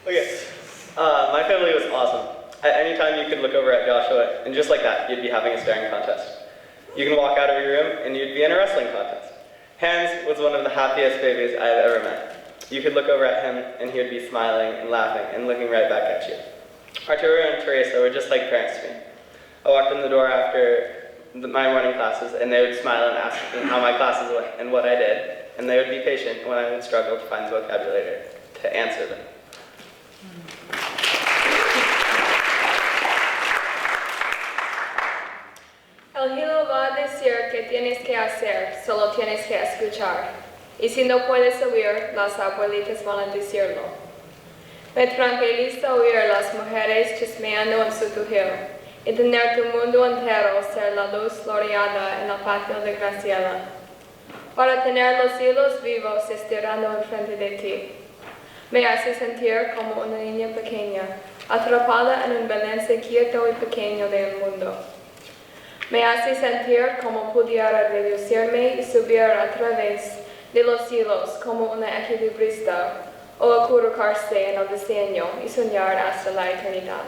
Okay, my family was awesome. At any time you could look over at Joshua, and just like that, you'd be having a staring contest. You can walk out of your room, and you'd be in a wrestling contest. Hans was one of the happiest babies I've ever met. You could look over at him, and he would be smiling and laughing and looking right back at you. Arturo and Teresa were just like parents to me. I walked in the door after my morning classes, and they would smile and ask me how my classes went and what I did, and they would be patient when I would struggle to find vocabulary to answer them. El hilo va a decir que tienes que hacer, solo tienes que escuchar. Y si no puedes oír, las abuelitas van a decirlo. Me tranquiliza oír a las mujeres chismeando en su tujil y tener tu mundo entero ser la luz floreada en el patio de Graciela. Para tener los hilos vivos estirando enfrente de ti. Me hace sentir como una niña pequeña, atrapada en un balance quieto y pequeño del mundo. Me hace sentir como pudiera reducirme y subir a través de los hilos como una equilibrista o acurrucarse en el diseño y soñar hasta la eternidad.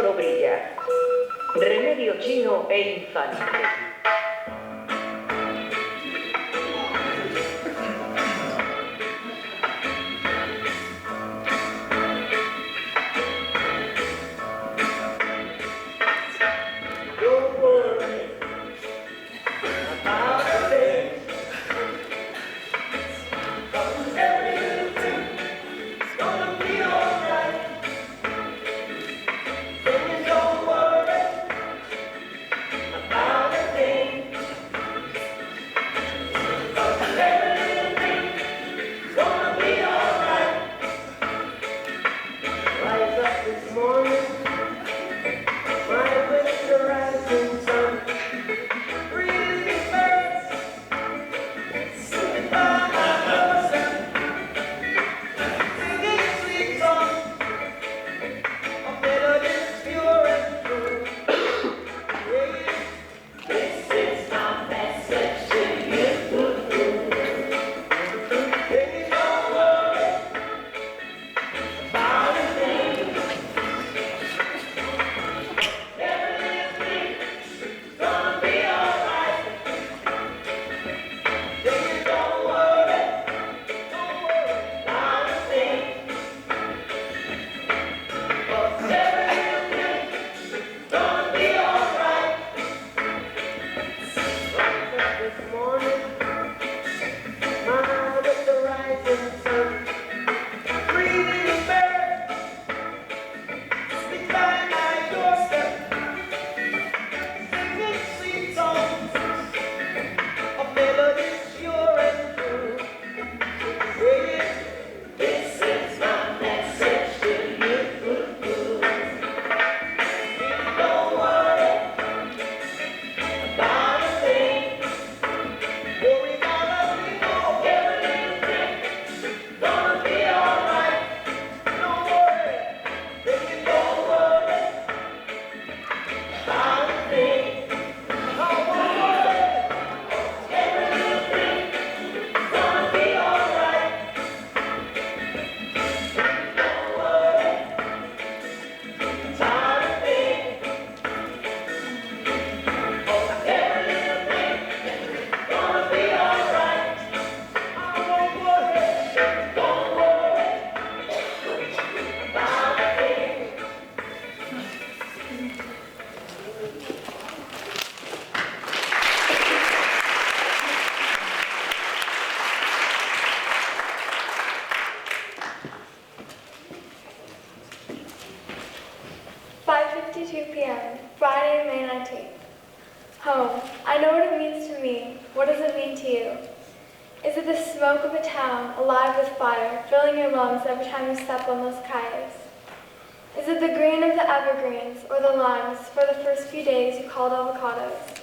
tesoro brilla. Remedio chino e infante. p.m., Friday, May 19th. Home. I know what it means to me. What does it mean to you? Is it the smoke of a town alive with fire, filling your lungs every time you step on those kayaks? Is it the green of the evergreens or the limes for the first few days you called avocados?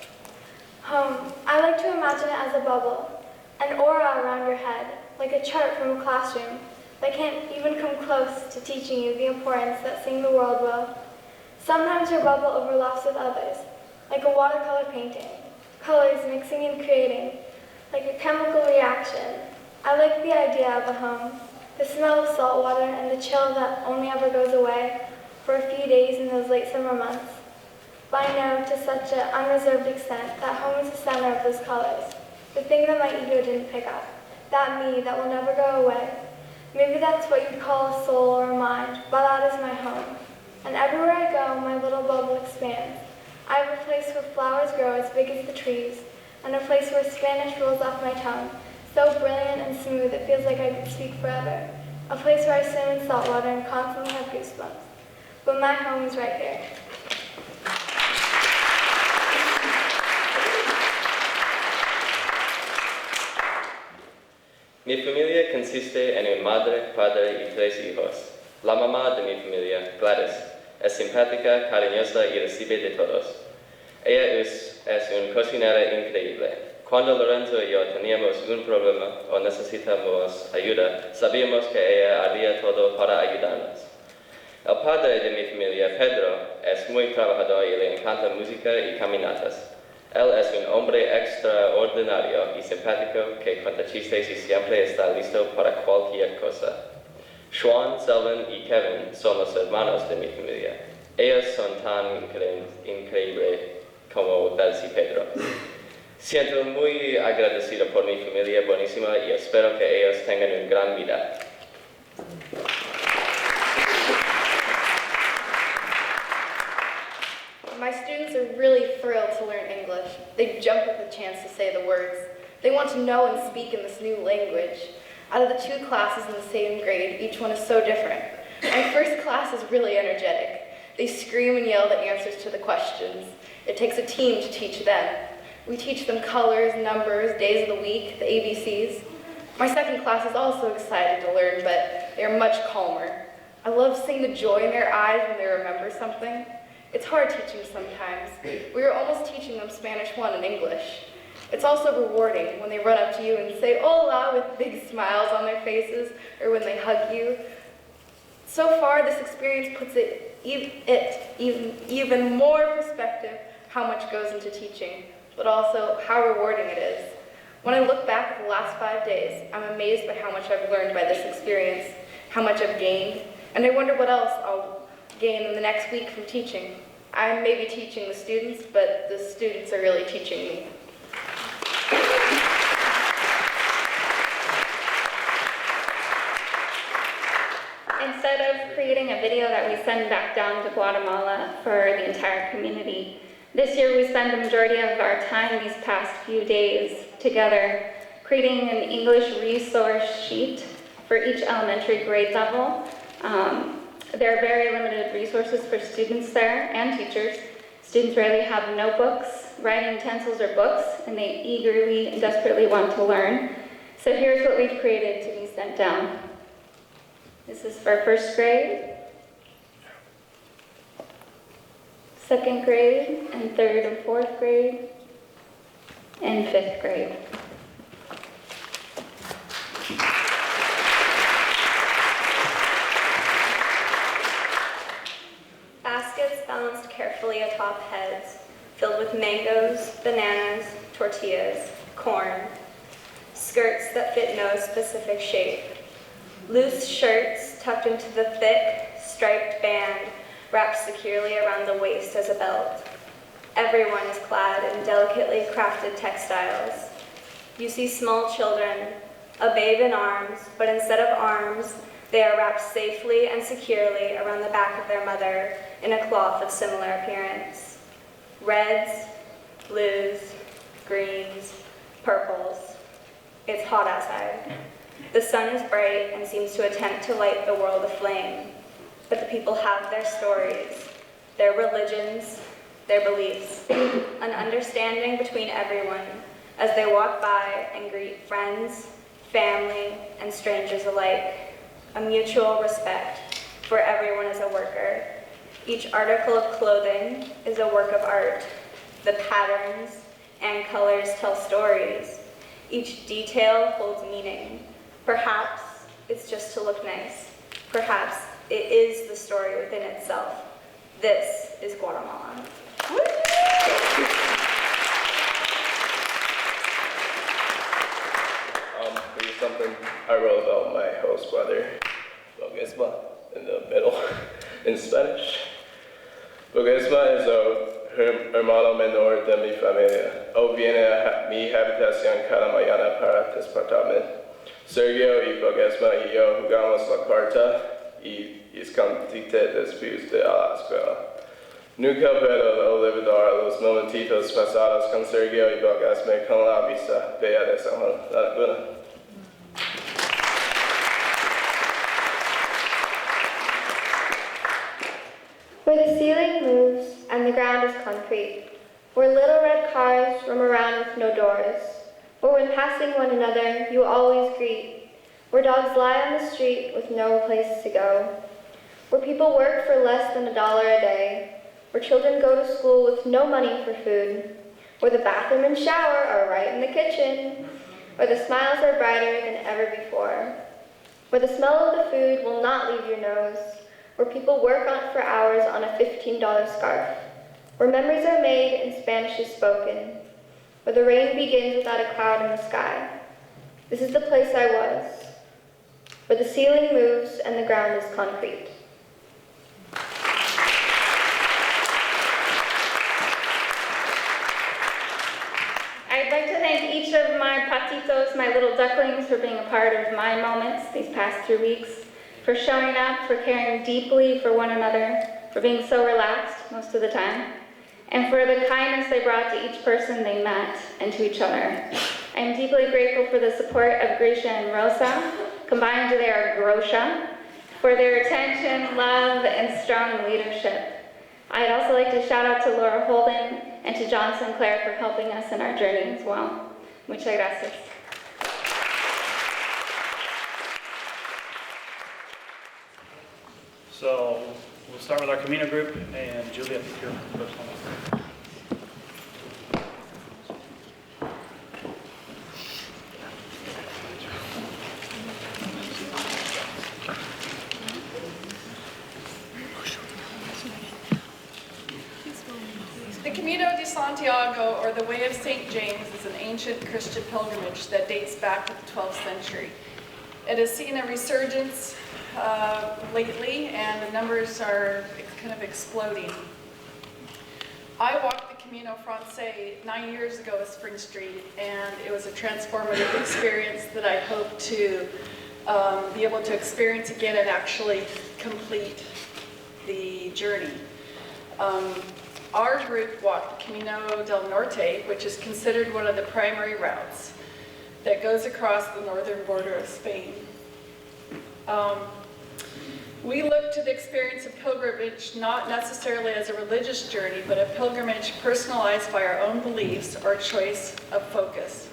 Home. I like to imagine it as a bubble, an aura around your head, like a chart from a classroom that can't even come close to teaching you the importance that seeing the world will. Sometimes your bubble overlaps with others, like a watercolor painting, colors mixing and creating, like a chemical reaction. I like the idea of a home, the smell of salt water and the chill that only ever goes away for a few days in those late summer months. But I know to such an unreserved extent that home is the center of those colors, the thing that my ego didn't pick up, that me that will never go away. Maybe that's what you'd call a soul or a mind, but that is my home. And everywhere I go, my little bubble expands. I have a place where flowers grow as big as the trees, and a place where Spanish rolls off my tongue, so brilliant and smooth it feels like I could speak forever. A place where I swim in salt water and constantly have goosebumps. But my home is right here. Mi familia consiste en una madre, padre y 3 hijos. La mamá de mi familia, Gladys, es simpática, cariñosa y recibe de todos. Ella es una cocinera increíble. Cuando Lorenzo y yo teníamos un problema o necesitamos ayuda, sabíamos que ella haría todo para ayudarnos. El padre de mi familia, Pedro, es muy trabajador y le encanta música y caminatas. Él es un hombre extraordinario y simpático que cuenta chistes y siempre está listo para cualquier cosa. Sean, Selvin y Kevin son los hermanos de mi familia. Ellos son tan increíbles como Betsy y Pedro. Siento muy agradecido por mi familia buenísima y espero que ellos tengan una gran vida. My students are really thrilled to learn English. They jump at the chance to say the words. They want to know and speak in this new language. Out of the 2 classes in the same grade, each one is so different. My first class is really energetic. They scream and yell the answers to the questions. It takes a team to teach them. We teach them colors, numbers, days of the week, the ABCs. My second class is also excited to learn, but they are much calmer. I love seeing the joy in their eyes when they remember something. It's hard teaching sometimes. We are almost teaching them Spanish 1 and English. It's also rewarding when they run up to you and say hola with big smiles on their faces, or when they hug you. So far, this experience puts it even more perspective how much goes into teaching, but also how rewarding it is. When I look back at the last 5 days, I'm amazed by how much I've learned by this experience, how much I've gained, and I wonder what else I'll gain in the next week from teaching. I may be teaching the students, but the students are really teaching me. Instead of creating a video that we send back down to Guatemala for the entire community, this year we spent the majority of our time these past few days together creating an English resource sheet for each elementary grade level. There are very limited resources for students there and teachers. Students rarely have notebooks, writing utensils, or books, and they eagerly and desperately want to learn. So here's what we've created to be sent down. This is for 1st grade, 2nd grade, and 3rd and 4th grade, and 5th grade. Baskets balanced carefully atop heads, filled with mangoes, bananas, tortillas, corn, skirts that fit no specific shape, loose shirts tucked into the thick, striped band wrapped securely around the waist as a belt. Everyone is clad in delicately crafted textiles. You see small children, a babe in arms, but instead of arms, they are wrapped safely and securely around the back of their mother in a cloth of similar appearance. Reds, blues, greens, purples. It's hot outside. The sun is bright and seems to attempt to light the world aflame. But the people have their stories, their religions, their beliefs, an understanding between everyone as they walk by and greet friends, family, and strangers alike. A mutual respect, for everyone is a worker. Each article of clothing is a work of art. The patterns and colors tell stories. Each detail holds meaning. Perhaps it's just to look nice. Perhaps it is the story within itself. This is Guatemala. Here's something I wrote about my host brother, Bogesma, in the middle, in Spanish. Bogesma es el hermano menor de mi familia. Él viene a mi habitación cada mañana para despertarme. Sergio y Bogesma y yo jugamos la carta y escondite después de la escuela. Nunca puedo olvidar los momentitos pasados con Sergio y Bogesma con la vista bella de San Juan de la Laguna. Where the ceiling moves and the ground is concrete, where little red cars roam around with no doors, where when passing one another you always greet, where dogs lie on the street with no place to go, where people work for less than $1 a day, where children go to school with no money for food, where the bathroom and shower are right in the kitchen, where the smiles are brighter than ever before, where the smell of the food will not leave your nose, where people work on for hours on a $15 scarf, where memories are made and Spanish is spoken, where the rain begins without a cloud in the sky. This is the place I was, where the ceiling moves and the ground is concrete. thank each of my patitos, my little ducklings, for being a part of my moments these past 3 weeks, for showing up, for caring deeply for one another, for being so relaxed most of the time, and for the kindness they brought to each person they met and to each other. I am deeply grateful for the support of Grisha and Rosa, combined they are Grosha, for their attention, love, and strong leadership. I'd also like to shout out to Laura Holden and to John Sinclair for helping us in our journey as well. Muchas gracias. So we'll start with our Camino group, and Julie, I think you're first one. The Camino de Santiago, or the Way of St. James, is an ancient Christian pilgrimage that dates back to the 12th century. It has seen a resurgence lately, and the numbers are kind of exploding. I walked the Camino Francais 9 years ago at Spring Street, and it was a transformative experience that I hope to be able to experience again and actually complete the journey. Our group walked Camino del Norte, which is considered one of the primary routes that goes across the northern border of Spain. We look to the experience of pilgrimage not necessarily as a religious journey, but a pilgrimage personalized by our own beliefs or choice of focus.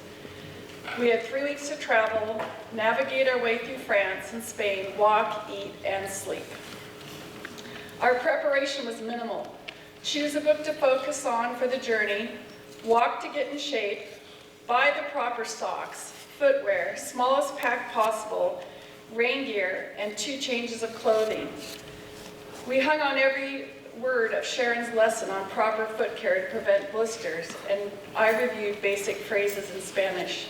We had 3 weeks to travel, navigate our way through France and Spain, walk, eat, and sleep. Our preparation was minimal. Choose a book to focus on for the journey, walk to get in shape, buy the proper socks, footwear, smallest pack possible, rain gear, and 2 changes of clothing. We hung on every word of Sharon's lesson on proper foot care to prevent blisters, and I reviewed basic phrases in Spanish.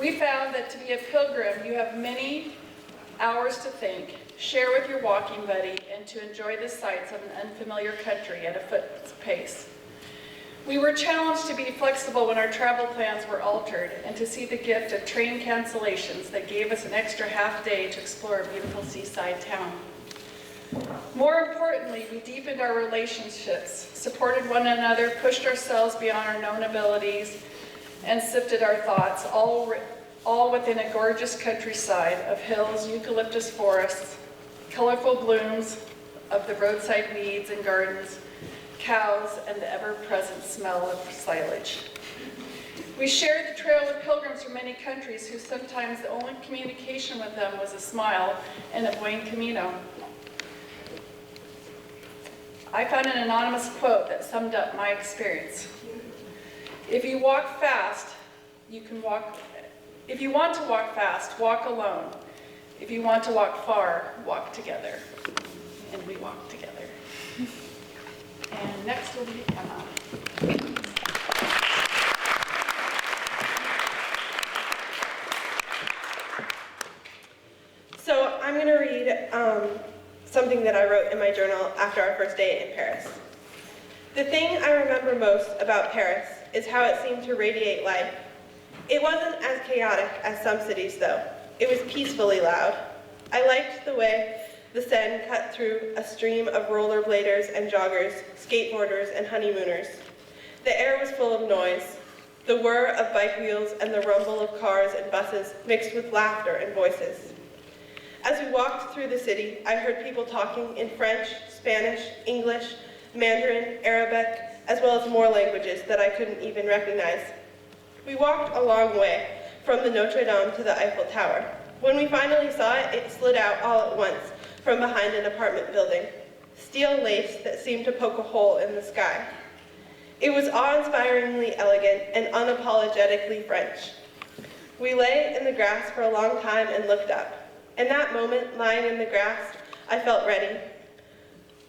We found that to be a pilgrim, you have many hours to think, share with your walking buddy, and to enjoy the sights of an unfamiliar country at a foot's pace. We were challenged to be flexible when our travel plans were altered and to see the gift of train cancellations that gave us an extra half day to explore a beautiful seaside town. More importantly, we deepened our relationships, supported one another, pushed ourselves beyond our known abilities, and sifted our thoughts, all within a gorgeous countryside of hills, eucalyptus forests, colorful blooms of the roadside weeds and gardens, cows, and the ever-present smell of silage. We shared the trail with pilgrims from many countries who sometimes the only communication with them was a smile and a buen camino. I found an anonymous quote that summed up my experience. If you walk fast, you can walk. If you want to walk fast, walk alone. If you want to walk far, walk together. And we walk together. And next will be Emma. So I'm going to read something that I wrote in my journal after our first day in Paris. The thing I remember most about Paris is how it seemed to radiate life. It wasn't as chaotic as some cities, though. It was peacefully loud. I liked the way the Seine cut through a stream of rollerbladers and joggers, skateboarders and honeymooners. The air was full of noise, the whir of bike wheels and the rumble of cars and buses mixed with laughter and voices. As we walked through the city, I heard people talking in French, Spanish, English, Mandarin, Arabic, as well as more languages that I couldn't even recognize. We walked a long way, from the Notre Dame to the Eiffel Tower. When we finally saw it, it slid out all at once from behind an apartment building, steel lace that seemed to poke a hole in the sky. It was awe-inspiringly elegant and unapologetically French. We lay in the grass for a long time and looked up. In that moment, lying in the grass, I felt ready.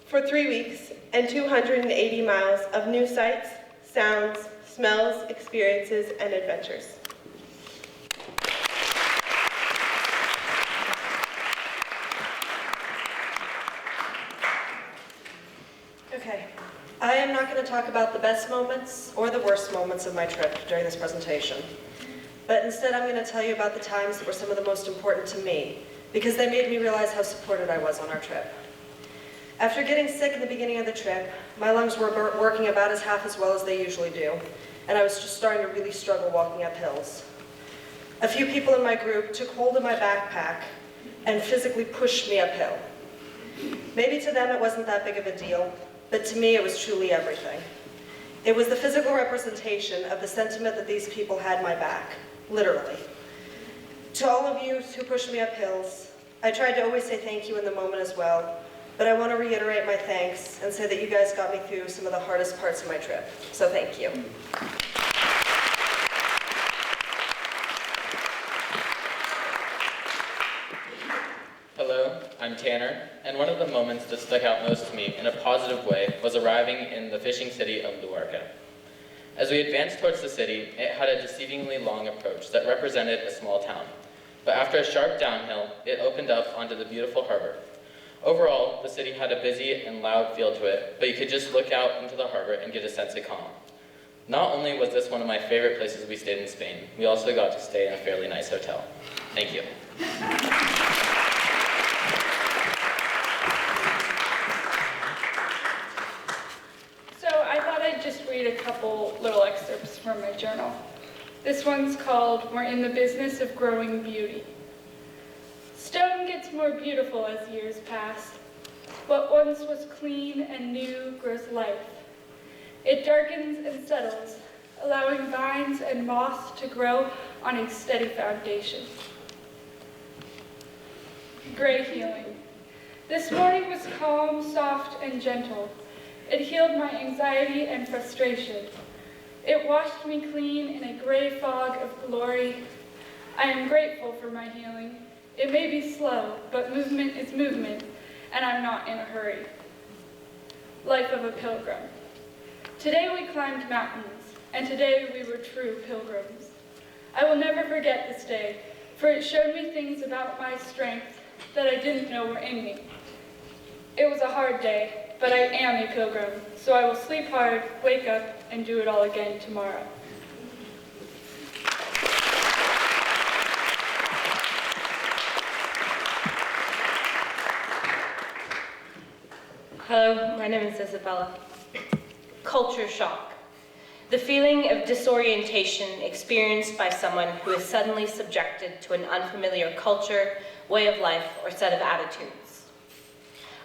For 3 weeks and 280 miles of new sights, sounds, smells, experiences, and adventures. Okay. I am not going to talk about the best moments or the worst moments of my trip during this presentation, but instead I'm going to tell you about the times that were some of the most important to me, because they made me realize how supported I was on our trip. After getting sick in the beginning of the trip, my lungs were working about half as well as they usually do, and I was just starting to really struggle walking up hills. A few people in my group took hold of my backpack and physically pushed me uphill. Maybe to them it wasn't that big of a deal, but to me it was truly everything. It was the physical representation of the sentiment that these people had my back, literally. To all of you who pushed me up hills, I tried to always say thank you in the moment as well, but I want to reiterate my thanks and say that you guys got me through some of the hardest parts of my trip, so thank you. Hello, I'm Tanner, and one of the moments that stuck out most to me in a positive way was arriving in the fishing city of Luarca. As we advanced towards the city, it had a deceivingly long approach that represented a small town, but after a sharp downhill, it opened up onto the beautiful harbor. Overall, the city had a busy and loud feel to it, but you could just look out into the harbor and get a sense of calm. Not only was this one of my favorite places we stayed in Spain, we also got to stay in a fairly nice hotel. Thank you. So I thought I'd just read a couple little excerpts from my journal. This one's called "We're in the Business of Growing Beauty." Stone gets more beautiful as years pass. What once was clean and new grows life. It darkens and settles, allowing vines and moss to grow on a steady foundation. Gray healing. This morning was calm, soft, and gentle. It healed my anxiety and frustration. It washed me clean in a gray fog of glory. I am grateful for my healing. It may be slow, but movement is movement, and I'm not in a hurry. Life of a pilgrim. Today we climbed mountains, and today we were true pilgrims. I will never forget this day, for it showed me things about my strength that I didn't know were in me. It was a hard day, but I am a pilgrim, so I will sleep hard, wake up, and do it all again tomorrow. Hello, my name is Isabella. Culture shock. The feeling of disorientation experienced by someone who is suddenly subjected to an unfamiliar culture, way of life, or set of attitudes.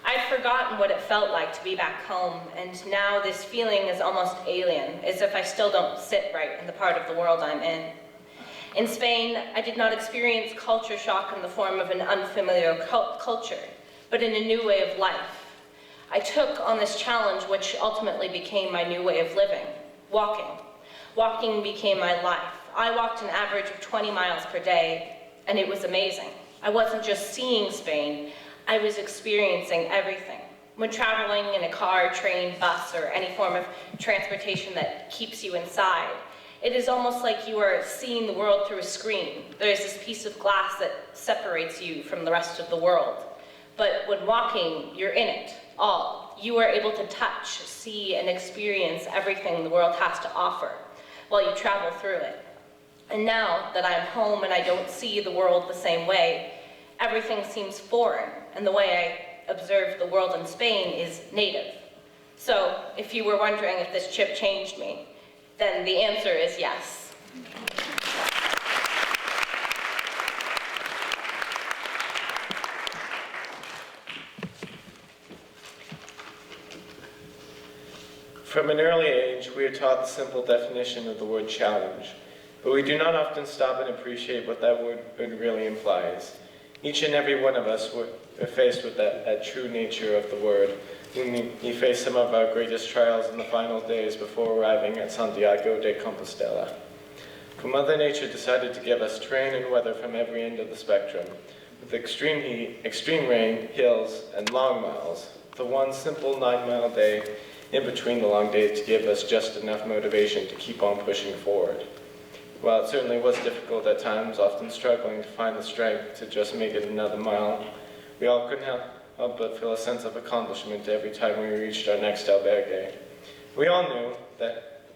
I'd forgotten what it felt like to be back home, and now this feeling is almost alien, as if I still don't sit right in the part of the world I'm in. In Spain, I did not experience culture shock in the form of an unfamiliar culture, but in a new way of life. I took on this challenge, which ultimately became my new way of living, walking. Walking became my life. I walked an average of 20 miles per day, and it was amazing. I wasn't just seeing Spain, I was experiencing everything. When traveling in a car, train, bus, or any form of transportation that keeps you inside, it is almost like you are seeing the world through a screen. There's this piece of glass that separates you from the rest of the world. But when walking, you're in it, all. You are able to touch, see, and experience everything the world has to offer while you travel through it. And now that I'm home and I don't see the world the same way, everything seems foreign, and the way I observe the world in Spain is native. So, if you were wondering if this trip changed me, then the answer is yes. From an early age, we are taught the simple definition of the word challenge, but we do not often stop and appreciate what that word really implies. Each and every one of us are faced with that true nature of the word. We face some of our greatest trials in the final days before arriving at Santiago de Compostela. For Mother Nature decided to give us terrain and weather from every end of the spectrum, with extreme heat, extreme rain, hills, and long miles, the one simple 9-mile day in between the long days to give us just enough motivation to keep on pushing forward. While it certainly was difficult at times, often struggling to find the strength to just make it another mile, we all couldn't help but feel a sense of accomplishment every time we reached our next albergue. We all knew that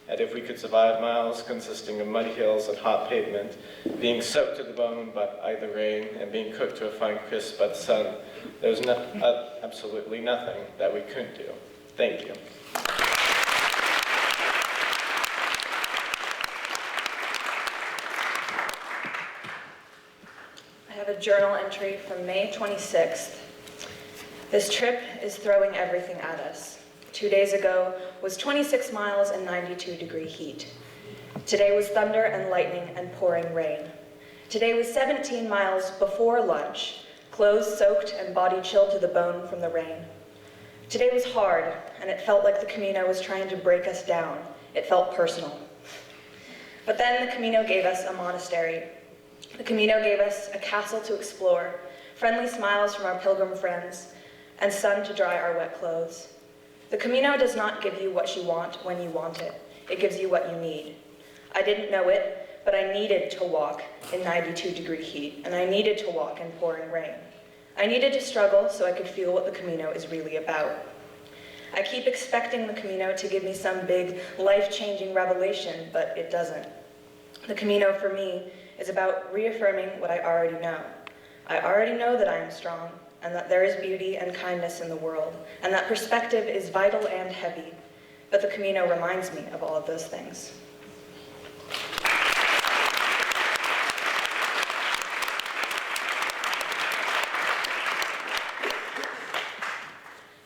if we could survive miles consisting of muddy hills and hot pavement, being soaked to the bone by the rain, and being cooked to a fine crisp by the sun, there was absolutely nothing that we couldn't do. Thank you. I have a journal entry from May 26th. This trip is throwing everything at us. 2 days ago was 26 miles and 92-degree heat. Today was thunder and lightning and pouring rain. Today was 17 miles before lunch, clothes soaked and body chilled to the bone from the rain. Today was hard, and it felt like the Camino was trying to break us down. It felt personal. But then the Camino gave us a monastery. The Camino gave us a castle to explore, friendly smiles from our pilgrim friends, and sun to dry our wet clothes. The Camino does not give you what you want when you want it. It gives you what you need. I didn't know it, but I needed to walk in 92-degree heat, and I needed to walk in pouring rain. I needed to struggle so I could feel what the Camino is really about. I keep expecting the Camino to give me some big, life-changing revelation, but it doesn't. The Camino for me is about reaffirming what I already know. I already know that I am strong, and that there is beauty and kindness in the world, and that perspective is vital and heavy. But the Camino reminds me of all of those things.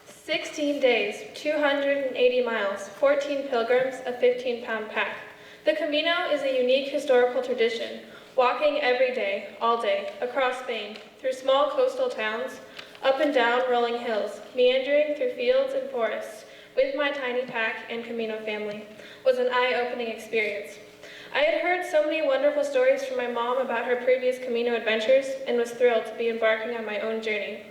"16 days, 280 miles, 14 pilgrims, a 15-pound pack. The Camino is a unique historical tradition, walking every day, all day, across Spain, through small coastal towns, up and down rolling hills, meandering through fields and forests, with my tiny pack and Camino family, was an eye-opening experience. I had heard so many wonderful stories from my mom about her previous Camino adventures and was thrilled to be embarking on my own journey.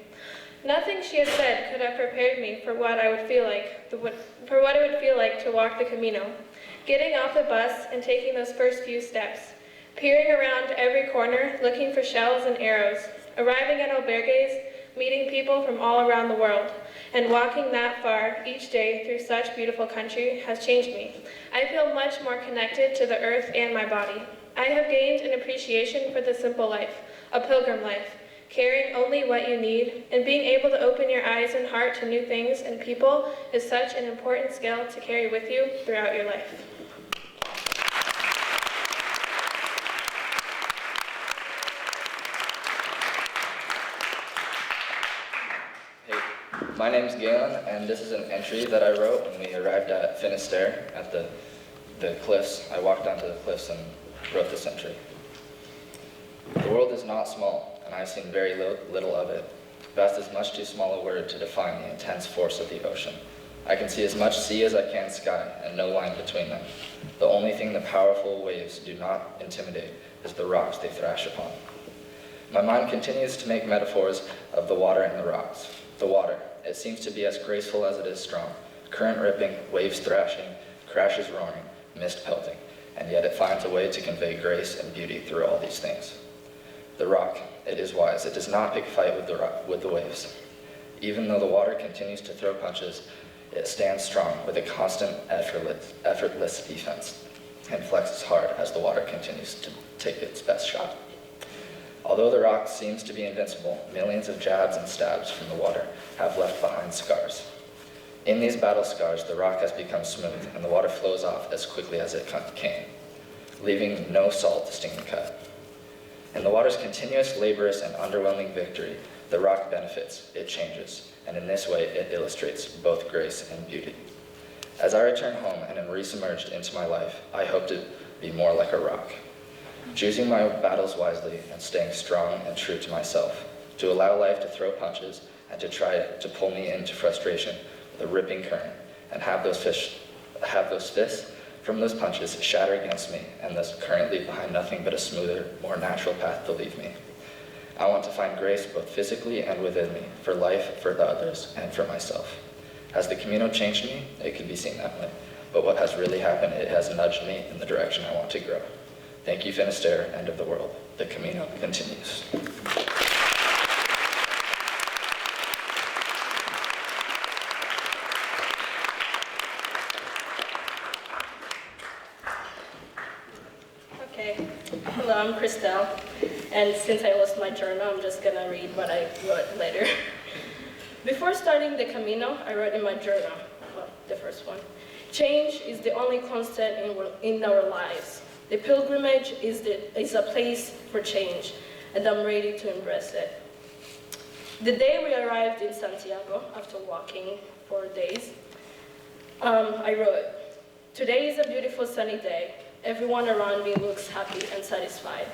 Nothing she had said could have prepared me for what it would feel like to walk the Camino. Getting off the bus and taking those first few steps, peering around every corner, looking for shells and arrows, arriving at albergues, meeting people from all around the world, and walking that far each day through such beautiful country has changed me. I feel much more connected to the earth and my body. I have gained an appreciation for the simple life, a pilgrim life, carrying only what you need, and being able to open your eyes and heart to new things and people is such an important skill to carry with you throughout your life. My name's Galen, and this is an entry that I wrote when we arrived at Finisterre at the cliffs. I walked onto the cliffs and wrote this entry. The world is not small, and I've seen very little of it. Vast is much too small a word to define the intense force of the ocean. I can see as much sea as I can sky, and no line between them. The only thing the powerful waves do not intimidate is the rocks they thrash upon. My mind continues to make metaphors of the water and the rocks. The water, it seems to be as graceful as it is strong, current ripping, waves thrashing, crashes roaring, mist pelting, and yet it finds a way to convey grace and beauty through all these things. The rock, it is wise, it does not pick a fight with the waves. Even though the water continues to throw punches, it stands strong with a constant, effortless defense, and flexes hard as the water continues to take its best shot. Although the rock seems to be invincible, millions of jabs and stabs from the water have left behind scars. In these battle scars, the rock has become smooth, and the water flows off as quickly as it came, leaving no salt to sting the cut. In the water's continuous, laborious, and underwhelming victory, the rock benefits, it changes, and in this way it illustrates both grace and beauty. As I return home and am resubmerged into my life, I hope to be more like a rock, choosing my battles wisely and staying strong and true to myself, to allow life to throw punches and to try to pull me into frustration with a ripping current, and have those fists from those punches shatter against me, and thus current leave behind nothing but a smoother, more natural path to leave me. I want to find grace both physically and within me, for life, for the others, and for myself. Has the Camino changed me? It can be seen that way. But what has really happened, it has nudged me in the direction I want to grow. Thank you, Finisterre, end of the world. The Camino continues. I'm Christelle, and since I lost my journal, I'm just gonna read what I wrote later. Before starting the Camino, I wrote in my journal, well, the first one, change is the only constant in our lives. The pilgrimage is a place for change, and I'm ready to embrace it. The day we arrived in Santiago, after walking 4 days, I wrote, today is a beautiful sunny day. Everyone around me looks happy and satisfied.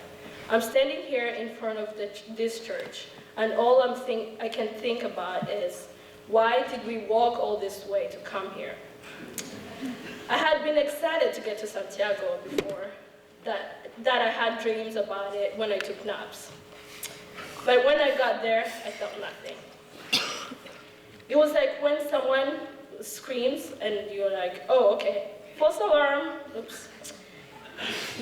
I'm standing here in front of this church, and all I can think about is, why did we walk all this way to come here? I had been excited to get to Santiago before, that I had dreams about it when I took naps. But when I got there, I felt nothing. It was like when someone screams and you're like, oh, okay, false alarm, oops.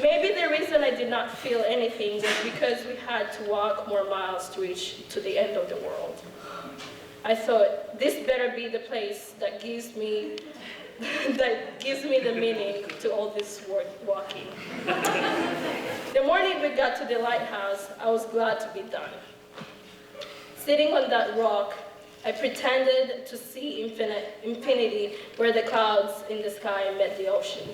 Maybe the reason I did not feel anything was because we had to walk more miles to reach to the end of the world. I thought, this better be the place that gives me the meaning to all this walking. The morning we got to the lighthouse, I was glad to be done. Sitting on that rock, I pretended to see infinity where the clouds in the sky met the ocean.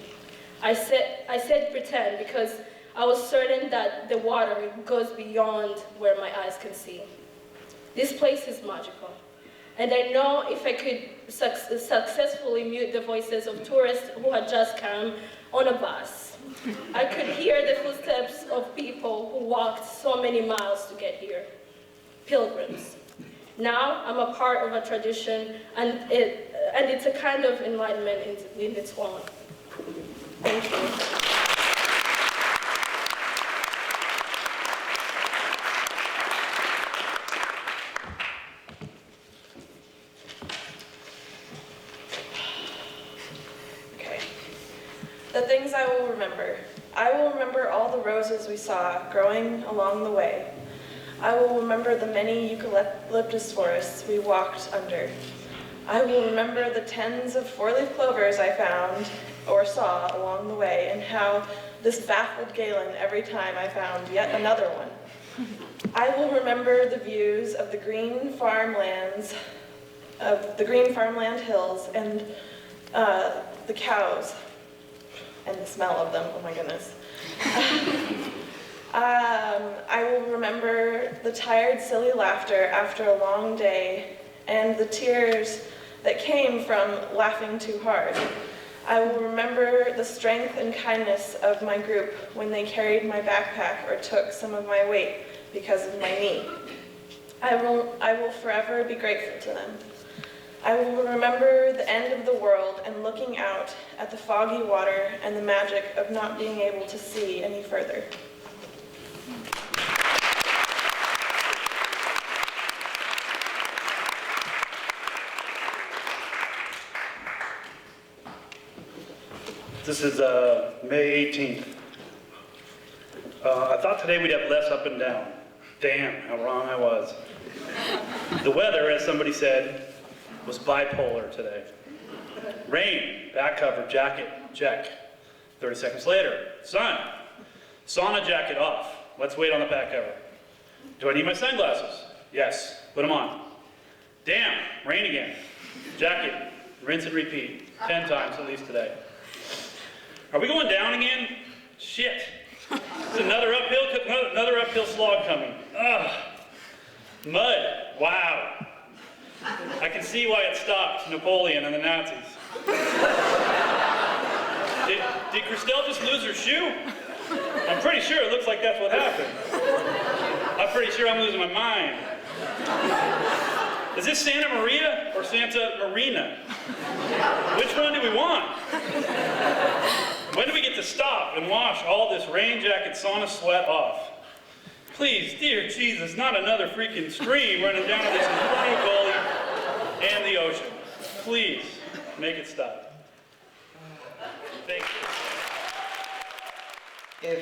I said pretend because I was certain that the water goes beyond where my eyes can see. This place is magical. And I know if I could successfully mute the voices of tourists who had just come on a bus, I could hear the footsteps of people who walked so many miles to get here. Pilgrims. Now I'm a part of a tradition, and it's a kind of enlightenment in its own. Thank you. Okay. The things I will remember. I will remember all the roses we saw growing along the way. I will remember the many eucalyptus forests we walked under. I will remember the tens of four-leaf clovers I found or saw along the way, and how this baffled Galen every time I found yet another one. I will remember the views of the green farmland hills, and the cows, and the smell of them, oh my goodness. I will remember the tired, silly laughter after a long day, and the tears that came from laughing too hard. I will remember the strength and kindness of my group when they carried my backpack or took some of my weight because of my knee. I will forever be grateful to them. I will remember the end of the world and looking out at the foggy water and the magic of not being able to see any further. This is May 18th. I thought today we'd have less up and down. Damn, how wrong I was. The weather, as somebody said, was bipolar today. Rain, back cover, jacket, check. 30 seconds later, sun. Sauna jacket off. Let's wait on the back cover. Do I need my sunglasses? Yes, put them on. Damn, rain again. Jacket, rinse and repeat. 10 times at least today. Are we going down again? Shit. There's another uphill slog coming. Ugh. Mud. Wow. I can see why it stopped Napoleon and the Nazis. Did Christelle just lose her shoe? I'm pretty sure it looks like that's what happened. I'm pretty sure I'm losing my mind. Is this Santa Maria or Santa Marina? Which one do we want? When do we get to stop and wash all this rain jacket sauna sweat off? Please, dear Jesus, not another freaking stream running down to this infernal gully and the ocean. Please, make it stop. Thank you.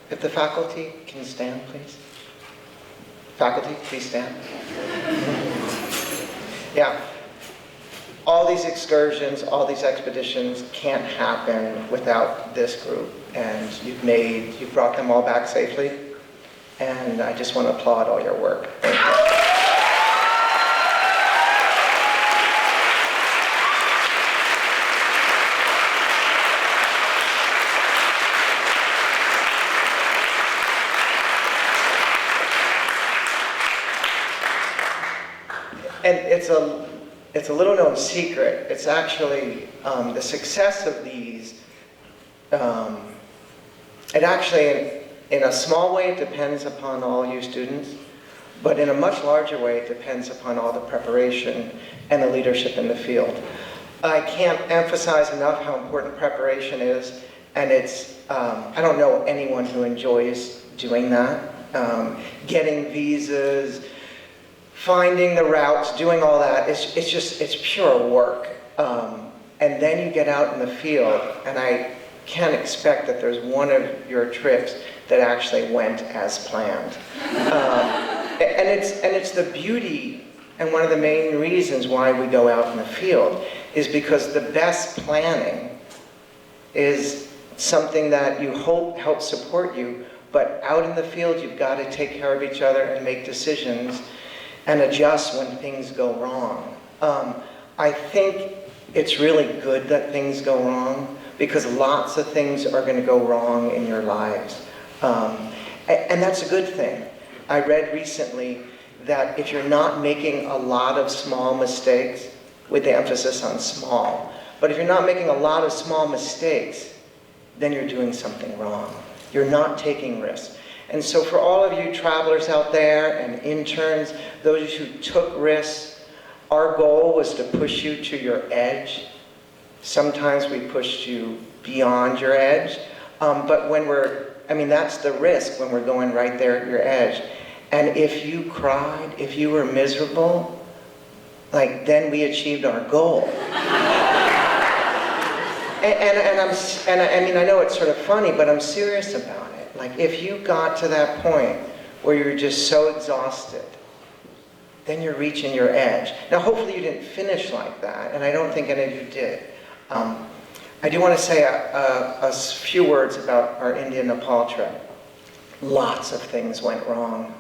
If the faculty can stand, please. Faculty, please stand. Yeah. all these excursions, all these expeditions can't happen without this group. And you've brought them all back safely. And I just want to applaud all your work. Thank you. And it's a little known secret. It's actually the success of these. It actually, in a small way, it depends upon all you students, but in a much larger way, it depends upon all the preparation and the leadership in the field. I can't emphasize enough how important preparation is, and I don't know anyone who enjoys doing that. Getting visas, finding the routes, doing all that, it's pure work. And then you get out in the field, and I can't expect that there's one of your trips that actually went as planned. And it's the beauty, and one of the main reasons why we go out in the field is because the best planning is something that you hope helps support you, but out in the field you've got to take care of each other and make decisions and adjust when things go wrong. I think it's really good that things go wrong, because lots of things are going to go wrong in your lives. And that's a good thing. I read recently that if you're not making a lot of small mistakes, with the emphasis on small, but if you're not making a lot of small mistakes, then you're doing something wrong. You're not taking risks. And so for all of you travelers out there and interns, those who took risks, our goal was to push you to your edge. Sometimes we pushed you beyond your edge, but that's the risk when we're going right there at your edge. And if you cried, if you were miserable, then we achieved our goal. I know it's sort of funny, but I'm serious about it. If you got to that point where you're just so exhausted, then you're reaching your edge. Now, hopefully you didn't finish like that, and I don't think any of you did. I do want to say a few words about our India-Nepal trip. Lots of things went wrong.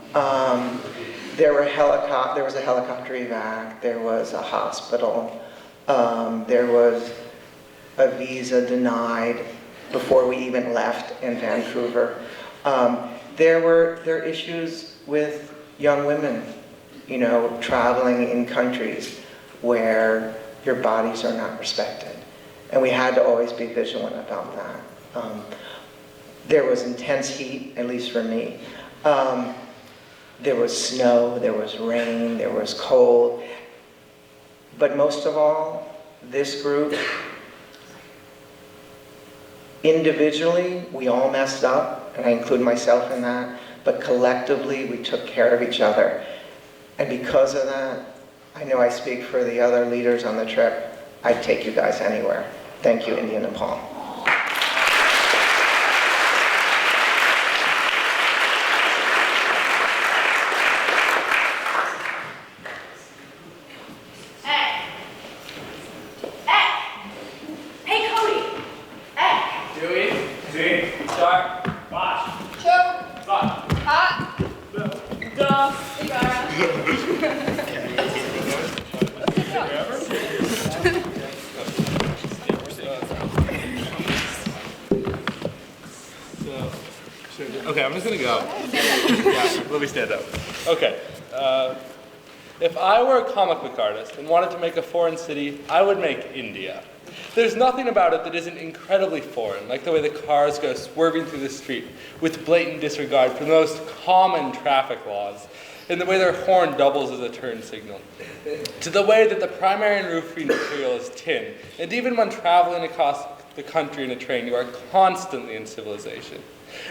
There was a helicopter evac, there was a hospital, there was a visa denied before we even left in Vancouver. There were issues with young women, traveling in countries where your bodies are not respected. And we had to always be vigilant about that. There was intense heat, at least for me. There was snow, there was rain, there was cold. But most of all, this group, individually, we all messed up, and I include myself in that, but collectively, we took care of each other. And because of that, I know I speak for the other leaders on the trip, I'd take you guys anywhere. Thank you, India and Nepal. Hey, Cody. Hey. Dewey. Z. Star. Bosch. Choke. Bosch. Hot. Duh. Okay, I'm just gonna go. Yeah, let me stand up. Okay. If I were a comic book artist and wanted to make a foreign city, I would make India. There's nothing about it that isn't incredibly foreign, like the way the cars go swerving through the street with blatant disregard for the most common traffic laws, and the way their horn doubles as a turn signal, to the way that the primary and roofing material is tin, and even when traveling across the country in a train, you are constantly in civilization.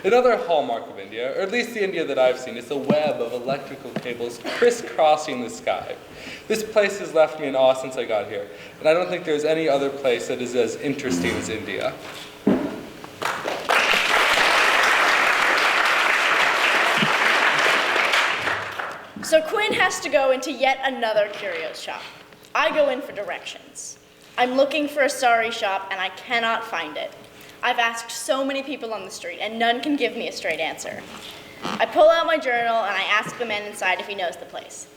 Another hallmark of India, or at least the India that I've seen, is the web of electrical cables crisscrossing the sky. This place has left me in awe since I got here, and I don't think there's any other place that is as interesting as India. So Quinn has to go into yet another curio shop. I go in for directions. I'm looking for a sari shop and I cannot find it. I've asked so many people on the street and none can give me a straight answer. I pull out my journal and I ask the man inside if he knows the place.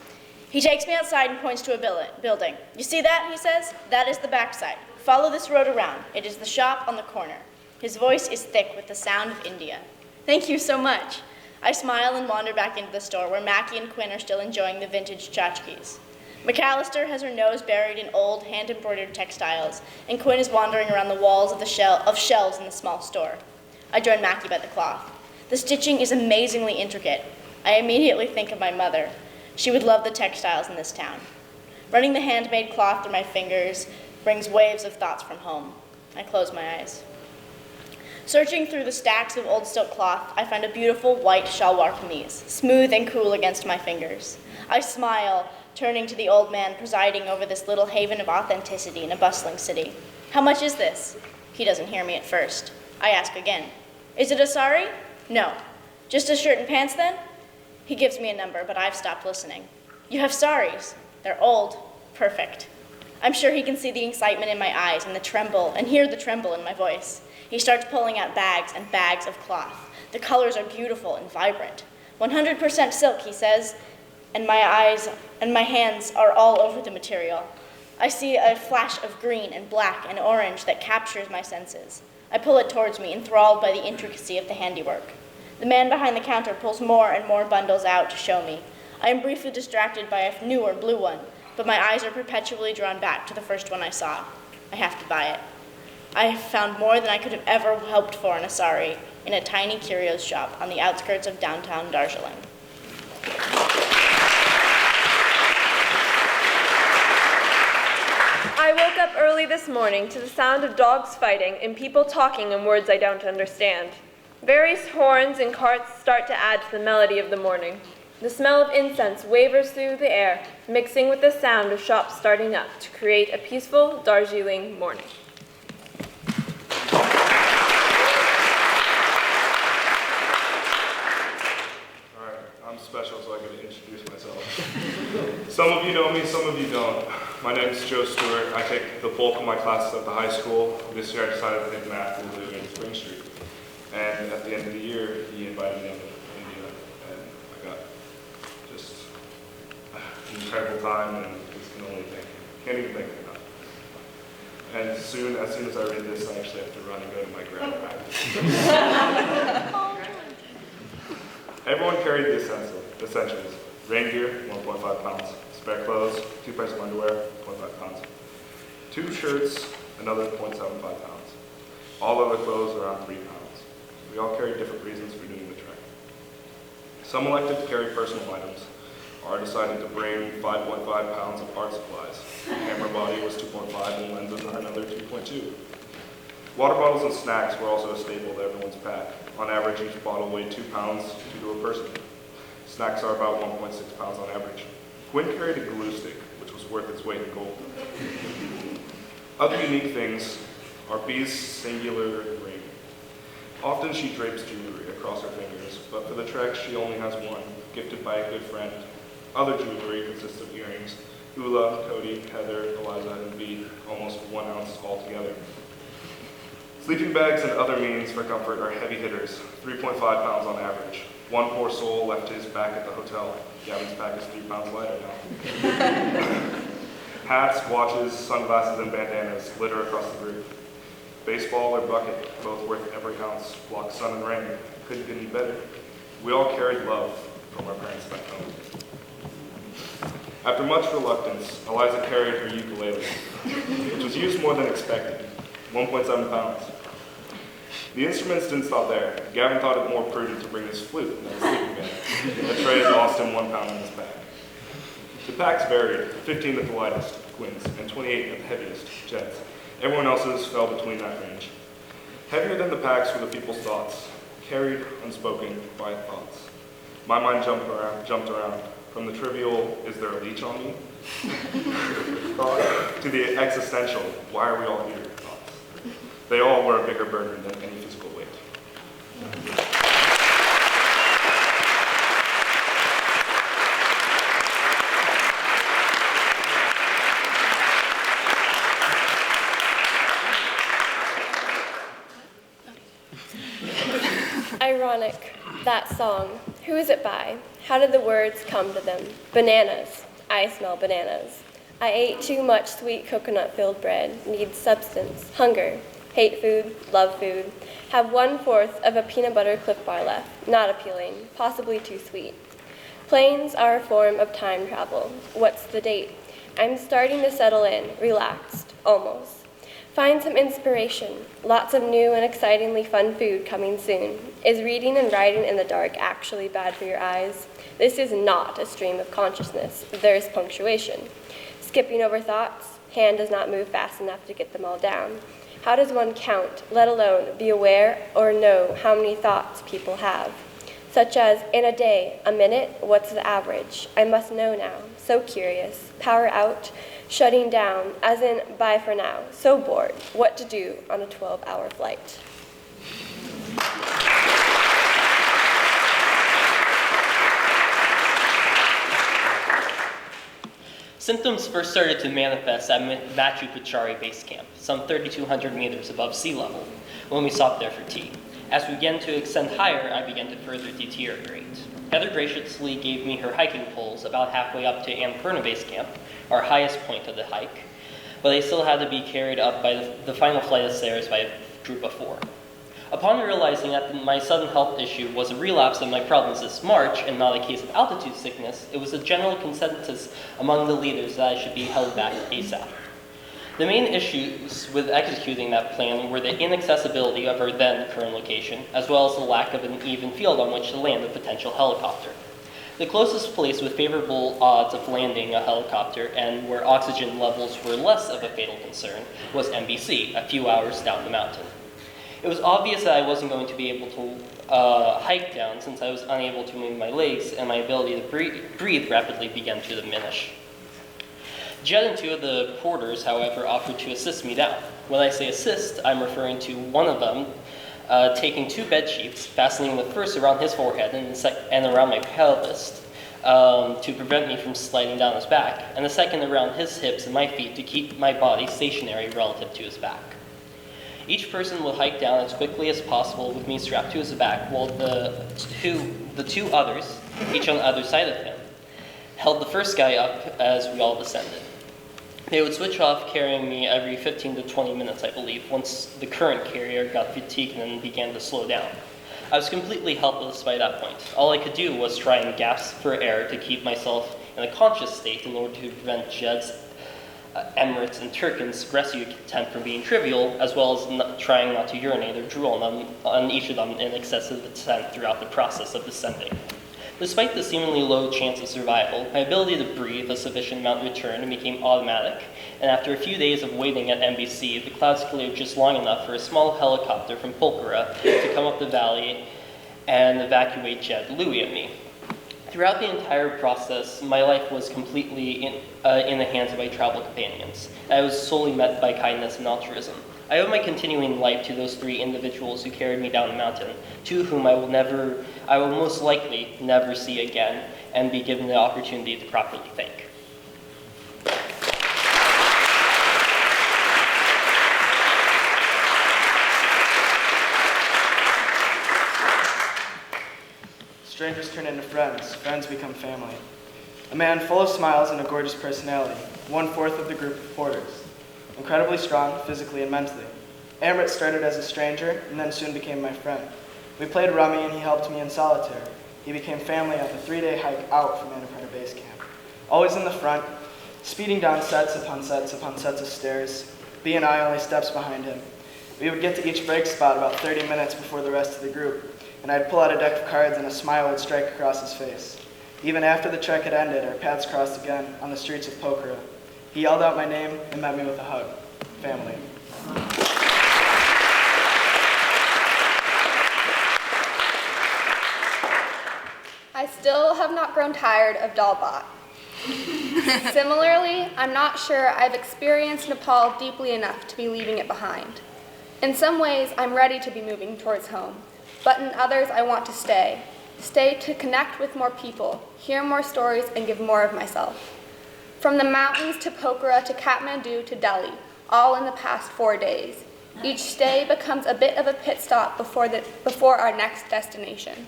He takes me outside and points to a building. You see that, he says? That is the backside. Follow this road around. It is the shop on the corner. His voice is thick with the sound of India. Thank you so much. I smile and wander back into the store where Mackie and Quinn are still enjoying the vintage tchotchkes. McAllister has her nose buried in old hand-embroidered textiles, and Quinn is wandering around the walls of shelves in the small store. I join Mackie by the cloth. The stitching is amazingly intricate. I immediately think of my mother. She would love the textiles in this town. Running the handmade cloth through my fingers brings waves of thoughts from home. I close my eyes. Searching through the stacks of old silk cloth, I find a beautiful white shalwar kameez, smooth and cool against my fingers. I smile, turning to the old man presiding over this little haven of authenticity in a bustling city. How much is this? He doesn't hear me at first. I ask again. Is it a sari? No. Just a shirt and pants then? He gives me a number, but I've stopped listening. You have saris. They're old. Perfect. I'm sure he can see the excitement in my eyes and hear the tremble in my voice. He starts pulling out bags and bags of cloth. The colors are beautiful and vibrant. 100% silk, he says, and my eyes and my hands are all over the material. I see a flash of green and black and orange that captures my senses. I pull it towards me, enthralled by the intricacy of the handiwork. The man behind the counter pulls more and more bundles out to show me. I am briefly distracted by a newer blue one, but my eyes are perpetually drawn back to the first one I saw. I have to buy it. I have found more than I could have ever hoped for in a sari in a tiny curios shop on the outskirts of downtown Darjeeling. I woke up early this morning to the sound of dogs fighting and people talking in words I don't understand. Various horns and carts start to add to the melody of the morning. The smell of incense wavers through the air, mixing with the sound of shops starting up to create a peaceful Darjeeling morning. I'm special, so I get to introduce myself. Some of you know me, some of you don't. My name is Joe Stewart. I take the bulk of my classes at the high school. This year I decided to take math and live in Spring Street. And at the end of the year, he invited me to India, and I got just an incredible time, and just can only thank him. Can't even thank him enough. And as soon as I read this, I actually have to run and go to my grammar practice. Everyone carried the essentials. Rain gear, 1.5 pounds. Spare clothes, 2 pairs of underwear, 0.5 pounds. 2 shirts, another 0.75 pounds. All other clothes around 3 pounds. We all carried different reasons for doing the trek. Some elected to carry personal items. Or decided to bring 5.5 pounds of art supplies. Camera body was 2.5 and lenses are another 2.2. Water bottles and snacks were also a staple to everyone's pack. On average, each bottle weighed 2 pounds, 2 to a person. Snacks are about 1.6 pounds on average. Quinn carried a glue stick, which was worth its weight in gold. Other unique things are B's singular ring. Often she drapes jewelry across her fingers, but for the trek she only has one, gifted by a good friend. Other jewelry consists of earrings. Ula, Cody, Heather, Eliza, and B, almost 1 ounce altogether. Sleeping bags and other means for comfort are heavy hitters, 3.5 pounds on average. One poor soul left his back at the hotel. Gavin's pack is 3 pounds lighter now. Hats, watches, sunglasses, and bandanas litter across the group. Baseball or bucket, both worth every ounce, block sun and rain. Couldn't get any better. We all carried love from our parents back home. After much reluctance, Eliza carried her ukulele, which was used more than expected, 1.7 pounds. The instruments didn't stop there. Gavin thought it more prudent to bring his flute than a sleeping bag. The tray had lost him 1 pound in his pack. The packs varied, 15 at the lightest, Quinn's, and 28 at the heaviest, Jed's. Everyone else's fell between that range. Heavier than the packs were the people's thoughts, carried, unspoken, quiet thoughts. My mind jumped around, from the trivial, is there a leech on me? Thought, to the existential, why are we all here? Thoughts. They all were a bigger burden than any physical weight. That song, who is it by? How did the words come to them? Bananas. I smell bananas. I ate too much sweet coconut-filled bread. Need substance. Hunger. Hate food. Love food. Have 1/4 of a peanut butter Cliff Bar left. Not appealing. Possibly too sweet. Planes are a form of time travel. What's the date? I'm starting to settle in. Relaxed. Almost. Find some inspiration. Lots of new and excitingly fun food coming soon. Is reading and writing in the dark actually bad for your eyes? This is not a stream of consciousness. There's punctuation. Skipping over thoughts. Hand does not move fast enough to get them all down. How does one count, let alone be aware or know how many thoughts people have? Such as, in a day, a minute, what's the average? I must know now. So curious. Power out. Shutting down, as in bye for now. So bored. What to do on a 12-hour flight? Symptoms first started to manifest at Machu Picchu Base Camp, some 3,200 meters above sea level, when we stopped there for tea. As we began to ascend higher, I began to further deteriorate. Heather graciously gave me her hiking poles about halfway up to Annapurna Base Camp, our highest point of the hike, but they still had to be carried up by the final flight of stairs by a group of 4. Upon realizing that my sudden health issue was a relapse of my problems this March and not a case of altitude sickness, it was a general consensus among the leaders that I should be held back ASAP. The main issues with executing that plan were the inaccessibility of our then current location, as well as the lack of an even field on which to land a potential helicopter. The closest place with favorable odds of landing a helicopter and where oxygen levels were less of a fatal concern was NBC, a few hours down the mountain. It was obvious that I wasn't going to be able to hike down since I was unable to move my legs and my ability to breathe rapidly began to diminish. Jed and 2 of the porters, however, offered to assist me down. When I say assist, I'm referring to one of them taking 2 bed sheets, fastening the first around his forehead and around my pelvis to prevent me from sliding down his back, and the second around his hips and my feet to keep my body stationary relative to his back. Each person would hike down as quickly as possible with me strapped to his back, while the two others, each on the other side of him, held the first guy up as we all descended. They would switch off carrying me every 15 to 20 minutes, I believe, once the current carrier got fatigued and began to slow down. I was completely helpless by that point. All I could do was try and gasp for air to keep myself in a conscious state in order to prevent Jed's, Emirates, and Turkin's rescue attempt from being trivial, as well as trying not to urinate or drool on each of them in excessive descent throughout the process of descending. Despite the seemingly low chance of survival, my ability to breathe a sufficient amount returned and became automatic, and after a few days of waiting at NBC, the clouds cleared just long enough for a small helicopter from Pulkara to come up the valley and evacuate Jed, Louie, and me. Throughout the entire process, my life was completely in the hands of my travel companions. I was solely met by kindness and altruism. I owe my continuing life to those 3 individuals who carried me down the mountain, 2 whom I will most likely never see again and be given the opportunity to properly thank. Strangers turn into friends, friends become family. A man full of smiles and a gorgeous personality, 1/4 of the group of porters. Incredibly strong, physically and mentally. Amrit started as a stranger and then soon became my friend. We played rummy and he helped me in solitaire. He became family on the 3-day hike out from Annapurna Base Camp. Always in the front, speeding down sets upon sets upon sets of stairs, B and I only steps behind him. We would get to each break spot about 30 minutes before the rest of the group, and I'd pull out a deck of cards and a smile would strike across his face. Even after the trek had ended, our paths crossed again on the streets of Pokhara. He yelled out my name and met me with a hug. Family. I still have not grown tired of Dalbot. Similarly, I'm not sure I've experienced Nepal deeply enough to be leaving it behind. In some ways, I'm ready to be moving towards home, but in others, I want to stay. Stay to connect with more people, hear more stories, and give more of myself. From the mountains to Pokhara to Kathmandu to Delhi, all in the past 4 days. Each stay becomes a bit of a pit stop before our next destination.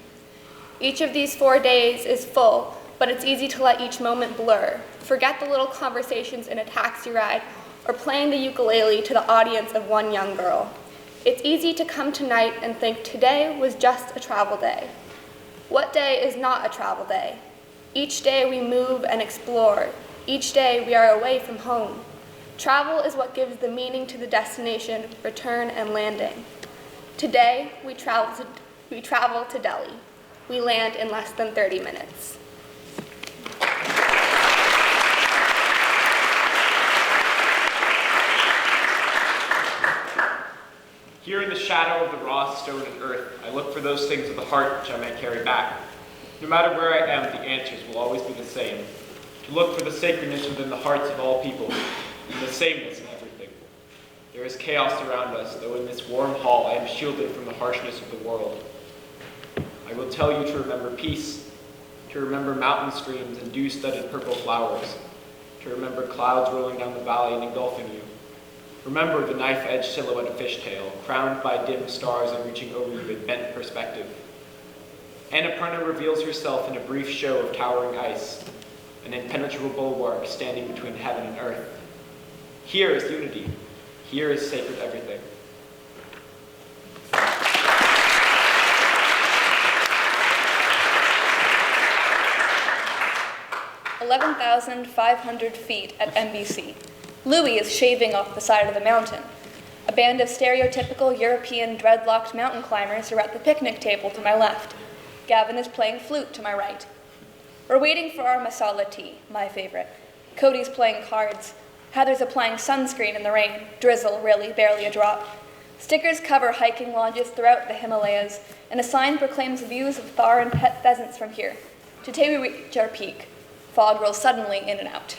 Each of these 4 days is full, but it's easy to let each moment blur. Forget the little conversations in a taxi ride or playing the ukulele to the audience of one young girl. It's easy to come tonight and think today was just a travel day. What day is not a travel day? Each day we move and explore. Each day we are away from home. Travel is what gives the meaning to the destination, return and landing. Today we travel to Delhi. We land in less than 30 minutes. Here in the shadow of the raw stone and earth, I look for those things of the heart which I may carry back. No matter where I am, the answers will always be the same. To look for the sacredness within the hearts of all people, and the sameness in everything. There is chaos around us, though in this warm hall I am shielded from the harshness of the world. I will tell you to remember peace, to remember mountain streams and dew-studded purple flowers, to remember clouds rolling down the valley and engulfing you. Remember the knife-edged silhouette of fishtail, crowned by dim stars and reaching over you in bent perspective. Annapurna reveals herself in a brief show of towering ice, an impenetrable bulwark standing between heaven and earth. Here is unity. Here is sacred everything. 11,500 feet at NBC. Louis is shaving off the side of the mountain. A band of stereotypical European dreadlocked mountain climbers are at the picnic table to my left. Gavin is playing flute to my right. We're waiting for our masala tea, my favorite. Cody's playing cards. Heather's applying sunscreen in the rain. Drizzle, really, barely a drop. Stickers cover hiking lodges throughout the Himalayas, and a sign proclaims views of thar and pet pheasants from here. Today we reach our peak. Fog rolls suddenly in and out.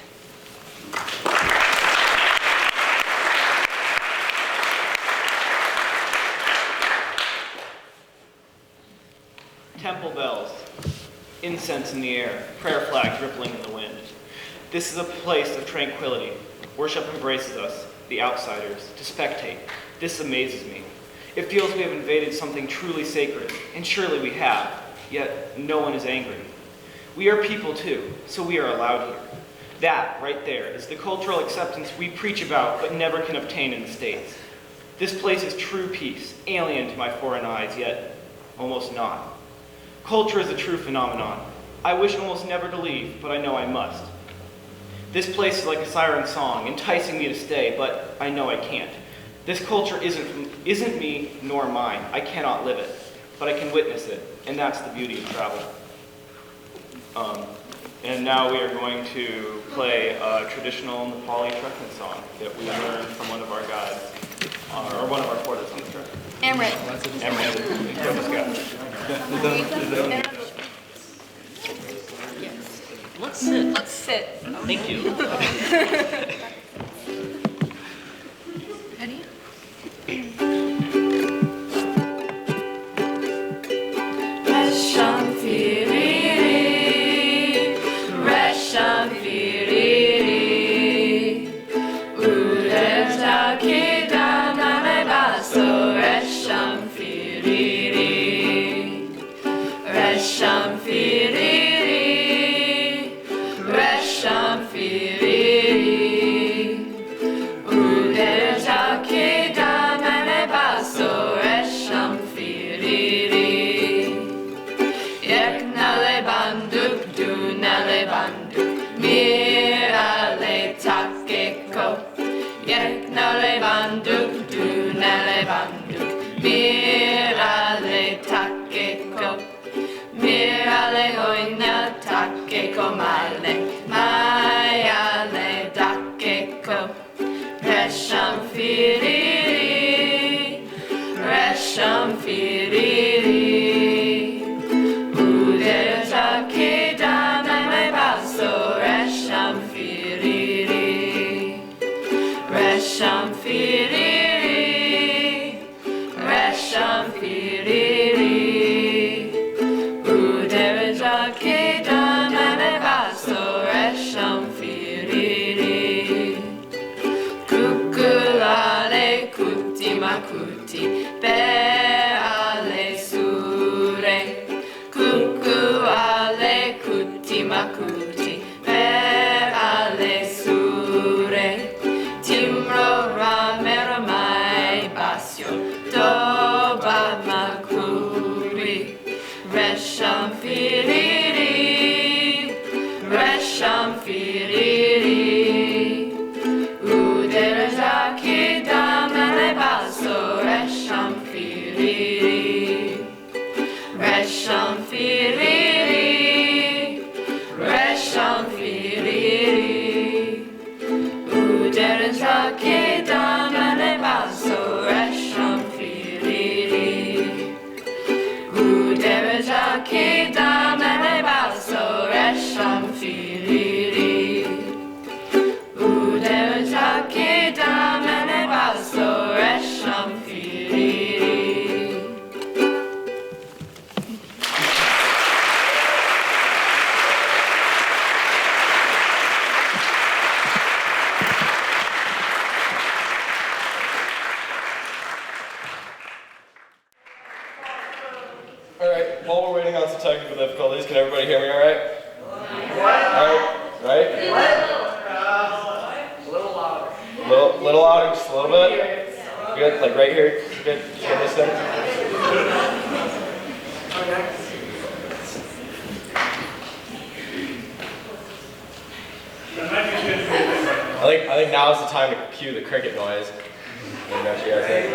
Temple bells, incense in the air, prayer flags rippling in the wind. This is a place of tranquility. Worship embraces us, the outsiders, to spectate. This amazes me. It feels we have invaded something truly sacred, and surely we have, yet no one is angry. We are people too, so we are allowed here. That, right there, is the cultural acceptance we preach about but never can obtain in the States. This place is true peace, alien to my foreign eyes, yet almost not. Culture is a true phenomenon. I wish almost never to leave, but I know I must. This place is like a siren song, enticing me to stay, but I know I can't. This culture isn't me nor mine. I cannot live it, but I can witness it, and that's the beauty of travel. And now we are going to play a traditional Nepali trekking song that we learned from one of our guides, or one of our porters on the trip. Amrit. Let's sit. Let's sit. Thank you. Ready? Kuti pe ale sure, kuku makuti per alle sure timro ramera mai basio doba makuri resham firiri resham firiri udera jaki damele baso resham firiri resham firiri resham firiri udera jaki damele baso resham firiri udera jaki damele baso resham firiri udera jaki damele baso resham firiri. Alright, while we're waiting on some technical difficulties, can everybody hear me alright? Alright, right? A little louder. Little louder, just a little bit? Good, like right here? Good, you get this thing? I think now is the time to cue the cricket noise. What you guys think?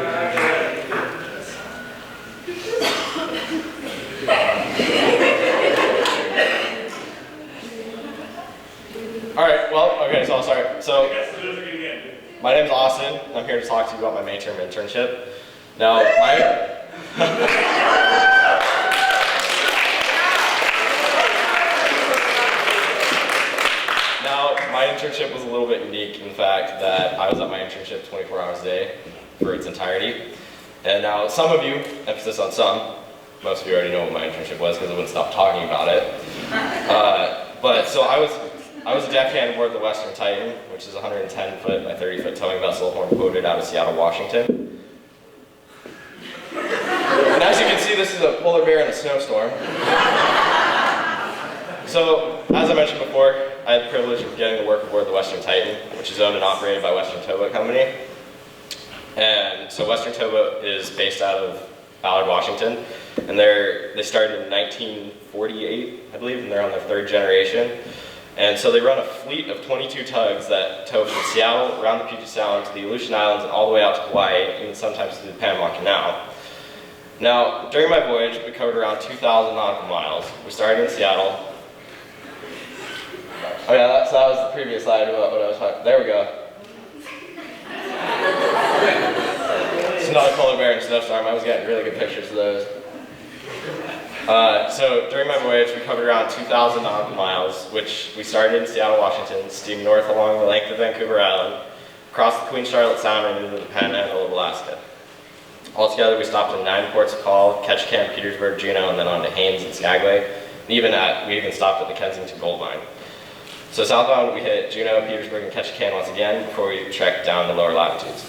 Alright, well, okay, so I'll start. So, my name's Austin. I'm here to talk to you about my May term internship. Now, my internship was a little bit unique in the fact that I was at my internship 24 hours a day for its entirety. And now some of you, emphasis on some, most of you already know what my internship was because I wouldn't stop talking about it. But so I was a deckhand aboard the Western Titan, which is a 110-foot by 30-foot towing vessel horn-quoted out of Seattle, Washington. And as you can see, this is a polar bear in a snowstorm. So, as I mentioned before, I had the privilege of getting to work aboard the Western Titan, which is owned and operated by Western Towboat Company. And so Western Towboat is based out of Ballard, Washington, and they started in 1948, I believe, and they're on their third generation. And so they run a fleet of 22 tugs that tow from Seattle, around the Puget Sound, to the Aleutian Islands, and all the way out to Hawaii, and sometimes to the Panama Canal. Now, during my voyage, we covered around 2,000 nautical miles. We started in Seattle. Oh yeah, so that was the previous slide about what I was talking. There we go. It's not a polar bear and snowstorm. I was getting really good pictures of those. So during my voyage, we covered around 2,000 nautical miles, which we started in Seattle, Washington, steamed north along the length of Vancouver Island, across the Queen Charlotte Sound and into the Panhandle of Alaska. Altogether, we stopped in 9 ports of call: Ketchikan, Petersburg, Juneau, and then on to Haines and Skagway. And we even stopped at the Kensington Gold Mine. So southbound, we hit Juneau, Petersburg, and Ketchikan once again before we trekked down to lower latitudes.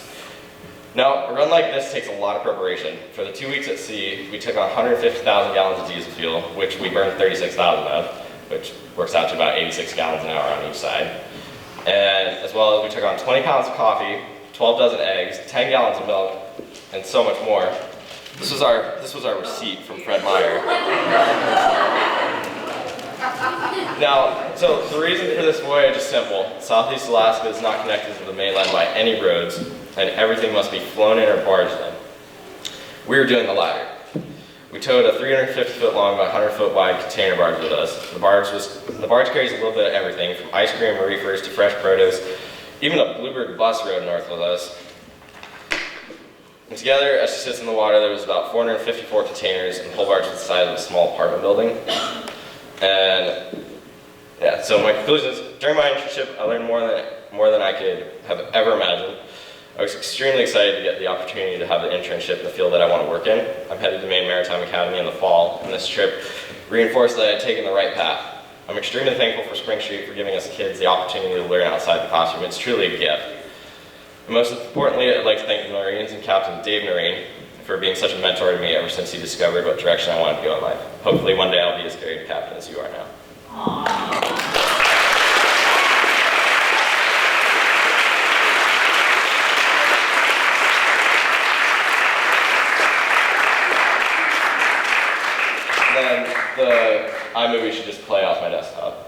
Now, a run like this takes a lot of preparation. For the 2 weeks at sea, we took on 150,000 gallons of diesel fuel, which we burned 36,000 of, which works out to about 86 gallons an hour on each side. And as well as we took on 20 pounds of coffee, 12 dozen eggs, 10 gallons of milk, and so much more. This was our receipt from Fred Meyer. Now, so the reason for this voyage is simple. Southeast Alaska is not connected to the mainland by any roads, and everything must be flown in or barged in. We were doing the latter. We towed a 350-foot long by 100-foot wide container barge with us. The barge carries a little bit of everything, from ice cream, reefers, to fresh produce. Even a Bluebird bus rode north with us. And together, as she sits in the water, there was about 454 containers, and the whole barge was the size of a small apartment building. And yeah, so my conclusions: during my internship, I learned more than I could have ever imagined. I was extremely excited to get the opportunity to have the internship in the field that I want to work in. I'm headed to Maine Maritime Academy in the fall, and this trip reinforced that I had taken the right path. I'm extremely thankful for Spring Street for giving us kids the opportunity to learn outside the classroom. It's truly a gift. And most importantly, I'd like to thank the Marines and Captain Dave Noreen for being such a mentor to me ever since he discovered what direction I wanted to go in life. Hopefully one day I'll be as great a captain as you are now. Then the iMovie should just play off my desktop.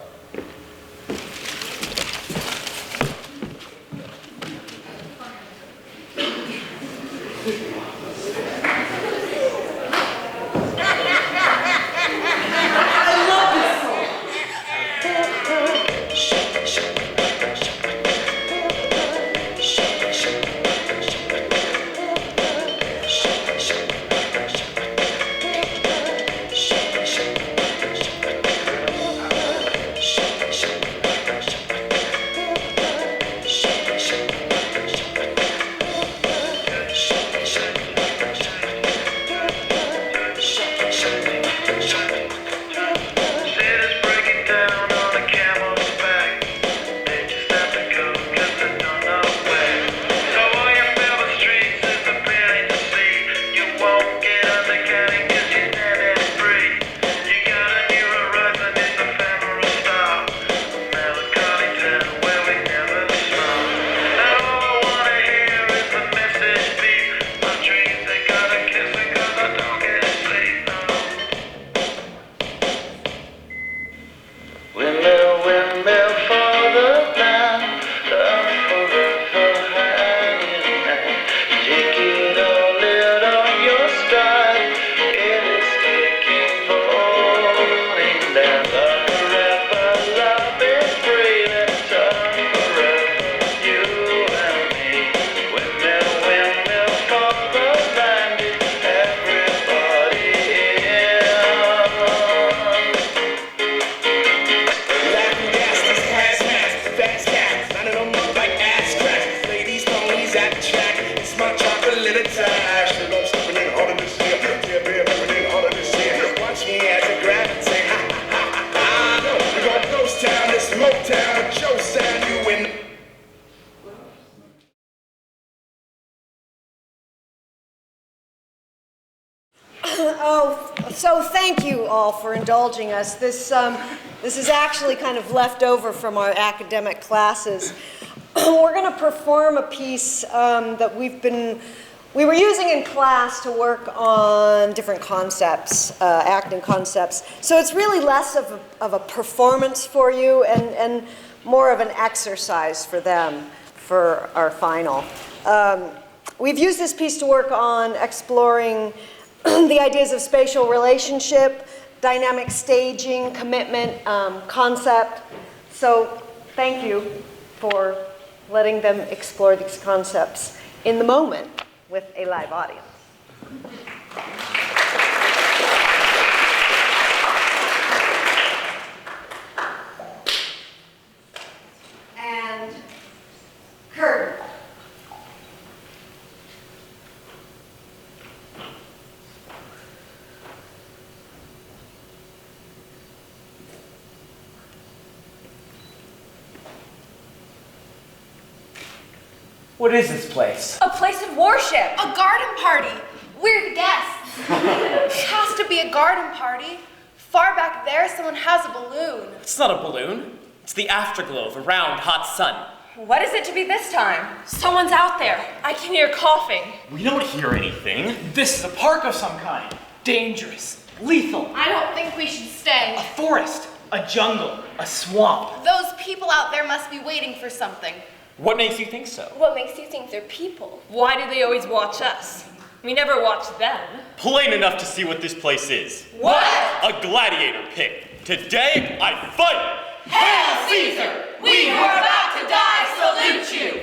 So thank you all for indulging us. This is actually kind of left over from our academic classes. We're going to perform a piece that we were using in class to work on different concepts, acting concepts. So it's really less of a performance for you and more of an exercise for them for our final. We've used this piece to work on exploring the ideas of spatial relationship, dynamic staging, commitment, concept. So thank you for letting them explore these concepts in the moment with a live audience. And curtain. What is this place? A place of worship. A garden party. We're the guests. It has to be a garden party. Far back there, someone has a balloon. It's not a balloon. It's the afterglow of a round, hot sun. What is it to be this time? Someone's out there. I can hear coughing. We don't hear anything. This is a park of some kind. Dangerous. Lethal. I don't think we should stay. A forest. A jungle. A swamp. Those people out there must be waiting for something. What makes you think so? What makes you think they're people? Why do they always watch us? We never watch them. Plain enough to see what this place is. What? A gladiator pit. Today, I fight! Hail Caesar! We who are about to die salute you!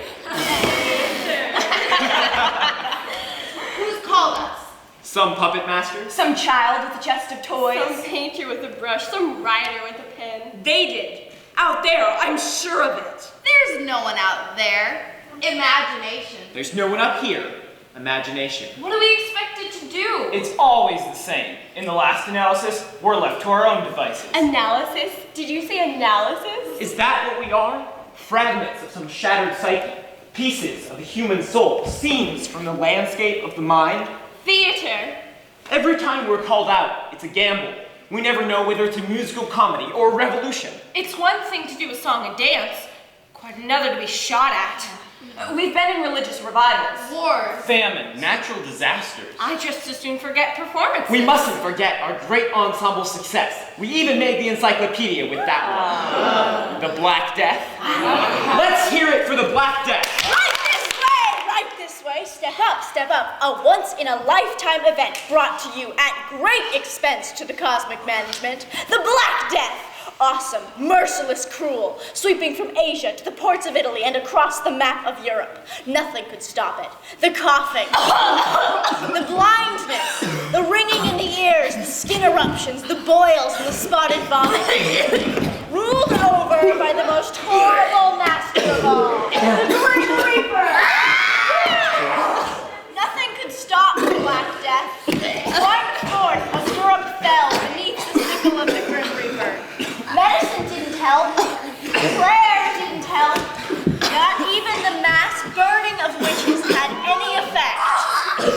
Who's called us? Some puppet master? Some child with a chest of toys? Some painter with a brush, some writer with a pen. They did. Out there, I'm sure of it. There's no one out there. Imagination. There's no one up here. Imagination. What are we expected to do? It's always the same. In the last analysis, we're left to our own devices. Analysis? Did you say analysis? Is that what we are? Fragments of some shattered psyche. Pieces of the human soul. Scenes from the landscape of the mind. Theater. Every time we're called out, it's a gamble. We never know whether it's a musical comedy or a revolution. It's one thing to do a song and dance, quite another to be shot at. We've been in religious revivals. Wars. Famine. Natural disasters. I just as soon forget performances. We mustn't forget our great ensemble success. We even made the encyclopedia with that one. The Black Death. Let's hear it for the Black Death. Right this way, step up, step up. A once-in-a-lifetime event brought to you at great expense to the cosmic management. The Black Death. Awesome, merciless, cruel, sweeping from Asia to the ports of Italy and across the map of Europe. Nothing could stop it. The coughing, the blindness, the ringing in the ears, the skin eruptions, the boils, and the spotted vomit. Ruled over by the most horrible master of all, the Grim Reaper. Nothing could stop the Black Death. One fourth of Europe fell beneath the sickle of the Grim Reaper. Medicine didn't help. Prayer didn't help. Not even the mass burning of witches had any effect.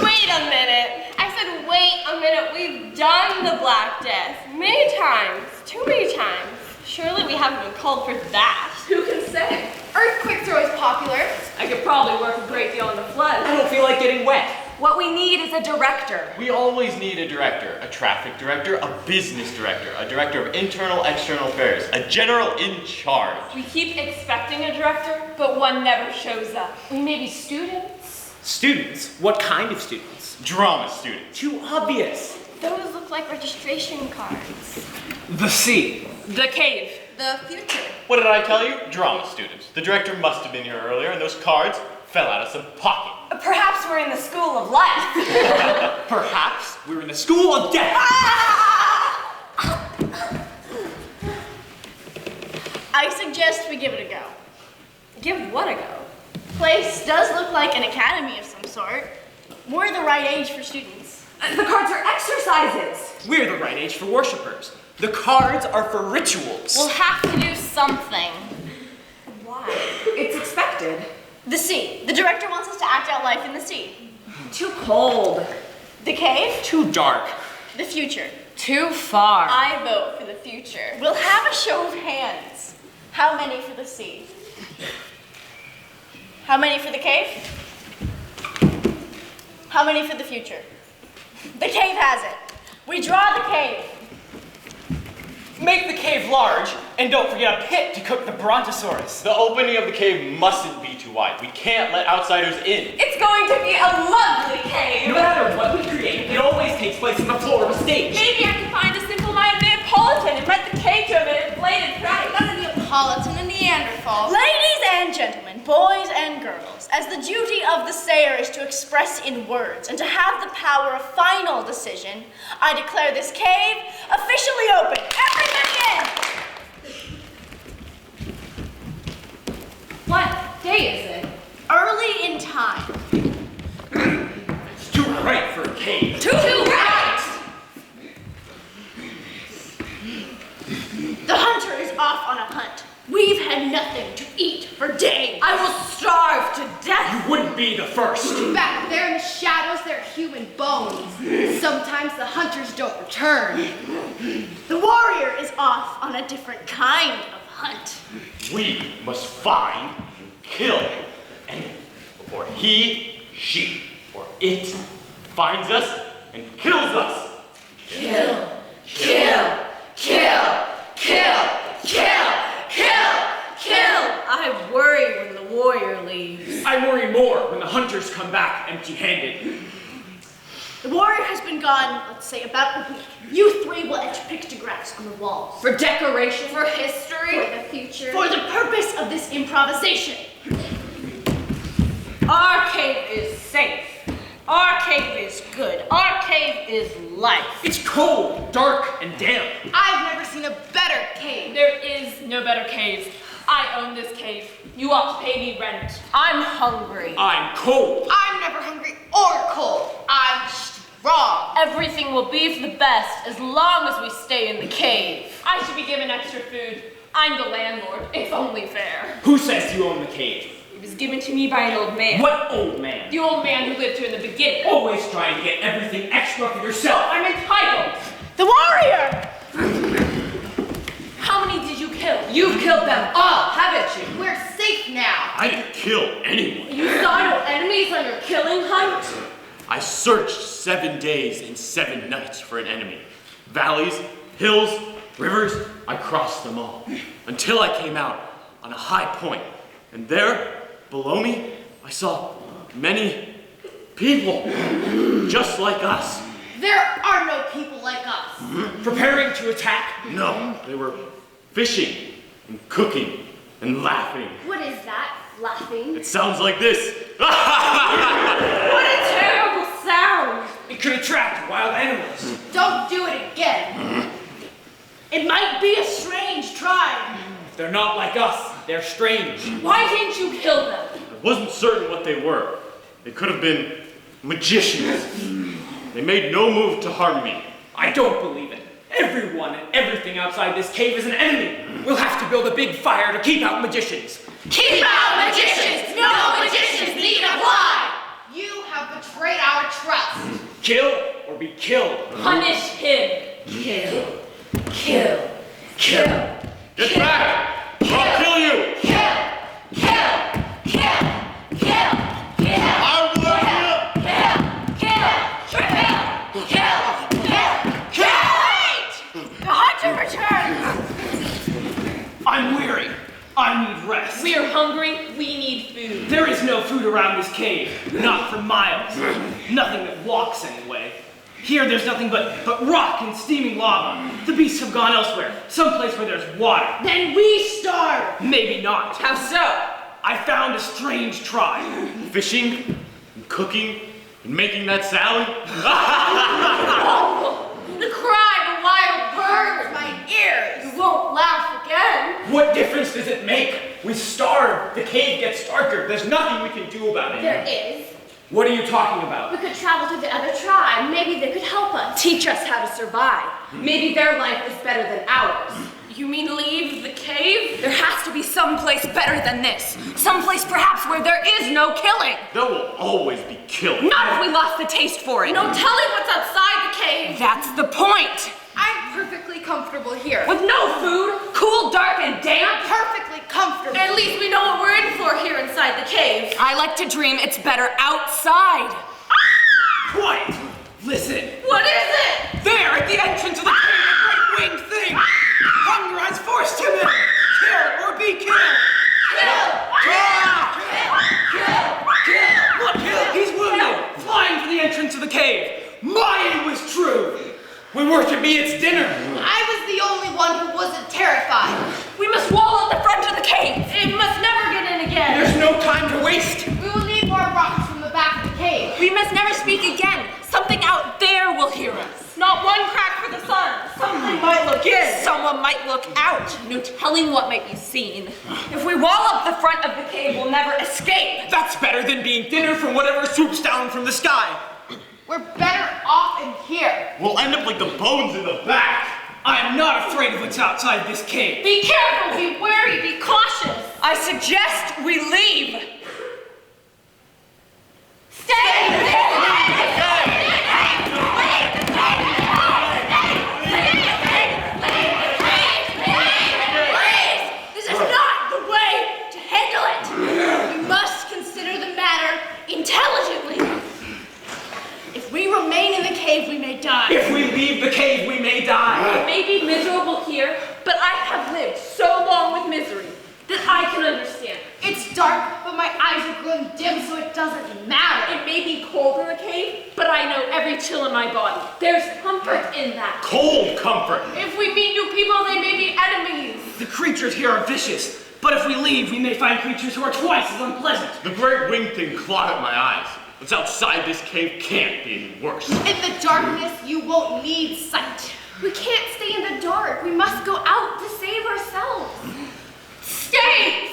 Wait a minute. I said wait a minute. We've done the Black Death many times. Too many times. Surely we haven't been called for that. Who can say? Earthquakes are always popular. I could probably work a great deal on the flood. I don't feel like getting wet. What we need is a director. We always need a director, a traffic director, a business director, a director of internal, external affairs, a general in charge. We keep expecting a director, but one never shows up. We may be students. Students? What kind of students? Drama students. Too obvious. Those look like registration cards. The sea. The cave. The future. What did I tell you? Drama students. The director must have been here earlier, and those cards fell out of some pocket. Perhaps we're in the school of life. Perhaps we're in the school of death. I suggest we give it a go. Give what a go? Place does look like an academy of some sort. We're the right age for students. The cards are exercises. We're the right age for worshippers. The cards are for rituals. We'll have to do something. Why? It's expected. The sea. The director wants us to act out life in the sea. Too cold. The cave. Too dark. The future. Too far. I vote for the future. We'll have a show of hands. How many for the sea? How many for the cave? How many for the future? The cave has it. We draw the cave. Make the cave large, and don't forget a pit to cook the brontosaurus. The opening of the cave mustn't be too wide. We can't let outsiders in. It's going to be a lovely cave. No matter what we create, it always takes place on the floor of a stage. Maybe I can find a simple-minded Neapolitan and rent the cave to him in inflated price. Not a Neapolitan, a Neanderthal. Ladies and gentlemen, boys and girls, as the duty of the sayer is to express in words and to have the power of final decision, I declare this cave officially open. Everybody in! What day is it? Early in time. It's too bright for a cave. Too bright! The hunter is off on a hunt. We've had nothing to eat for days. I will starve to death. You wouldn't be the first. Back there in the shadows, there are human bones. Sometimes the hunters don't return. The warrior is off on a different kind of hunt. We must find, kill, and before he, she, or it finds us and kills us. Kill, kill, kill, kill, kill, kill, kill. I worry when the warrior leaves. I worry more when the hunters come back empty-handed. The warrior has been gone, let's say, about a week. You three will etch pictographs on the walls. For decoration, for history, For the future. For the purpose of this improvisation. Our cave is safe. Our cave is good. Our cave is life. It's cold, dark, and damp. I've never seen a better cave. There is no better cave. I own this cave. You ought to pay me rent. I'm hungry. I'm cold. I'm never hungry or cold. I'm strong. Everything will be for the best as long as we stay in the cave. I should be given extra food. I'm the landlord. It's only fair. Who says you own the cave? It was given to me by an old man. What old man? The old man who lived here in the beginning. Always trying to get everything extra for yourself. I'm entitled. The warrior! kill. You've killed them all, haven't you? We're safe now. I didn't kill anyone. You saw no enemies on your killing hunt? I searched 7 days and 7 nights for an enemy. Valleys, hills, rivers, I crossed them all. Until I came out on a high point. And there, below me, I saw many people, just like us. There are no people like us. Preparing to attack? No, they were fishing and cooking and laughing. What is that? Laughing? It sounds like this. What a terrible sound! It could attract wild animals. Don't do it again. It might be a strange tribe. If they're not like us, they're strange. Why didn't you kill them? I wasn't certain what they were. They could have been magicians. They made no move to harm me. I don't believe it. Everyone and everything outside this cave is an enemy. We'll have to build a big fire to keep out magicians. Keep out magicians! No magicians need apply! You have betrayed our trust. Kill or be killed. Punish him. Kill. Kill. Kill. Get back! Or I'll kill you! Kill. Kill. Kill. Kill. Kill. I will kill! Kill. Kill. Kill. Kill. Kill. The hunter returns. I'm weary. I need rest. We're hungry. We need food. There is no food around this cave. Not for miles. Nothing that walks anyway. Here there's nothing but rock and steaming lava. The beasts have gone elsewhere. Someplace where there's water. Then we starve. Maybe not. How so? I found a strange tribe. Fishing and cooking and making that salad? The cry of a wild bird in my ears. You won't laugh again. What difference does it make? We starve. The cave gets darker. There's nothing we can do about it. There is. What are you talking about? We could travel to the other tribe. Maybe they could help us. Teach us how to survive. Maybe their life is better than ours. You mean leave the cave? There has to be some place better than this. Some place perhaps where there is no killing. There will always be killing. Not if we lost the taste for it. No telling what's outside the cave. That's the point. I'm perfectly comfortable here. With no food, cool, dark, and damp. Perfectly comfortable. At least we know what we're in for here inside the cave. I like to dream it's better outside. Quiet! Listen. What is it? There at the entrance of the cave, a great winged thing. Hunger has forced him in. Kill or be killed. Kill! Look, he's wounded, flying for the entrance of the cave. My aim was true. We were to be its dinner. I was the only one who wasn't terrified. We must wall up the front of the cave. It must never get in again. There's no time to waste. We will need more rocks from the back of the cave. We must never speak again. Something out there will hear us. Not one crack for the sun. Something might look in. Someone might look out. No telling what might be seen. If we wall up the front of the cave, we'll never escape. That's better than being dinner from whatever swoops down from the sky. We're better off in here. We'll end up like the bones in the back. I am not afraid of what's outside this cave. Be careful, be wary, be cautious. I suggest we leave. This is not the way to handle it. We must consider the matter intelligently. If we remain in the cave, we may die. If we leave the cave, we may die. It may be miserable here, but I have lived so long with misery that I can understand. It's dark, but my eyes are growing dim, so it doesn't matter. It may be cold in the cave, but I know every chill in my body. There's comfort in that. Cold comfort. If we meet new people, they may be enemies. The creatures here are vicious, but if we leave, we may find creatures who are twice as unpleasant. The great winged thing clawed at my eyes. What's outside this cave can't be any worse. In the darkness, you won't need sight. We can't stay in the dark. We must go out to save ourselves. Stay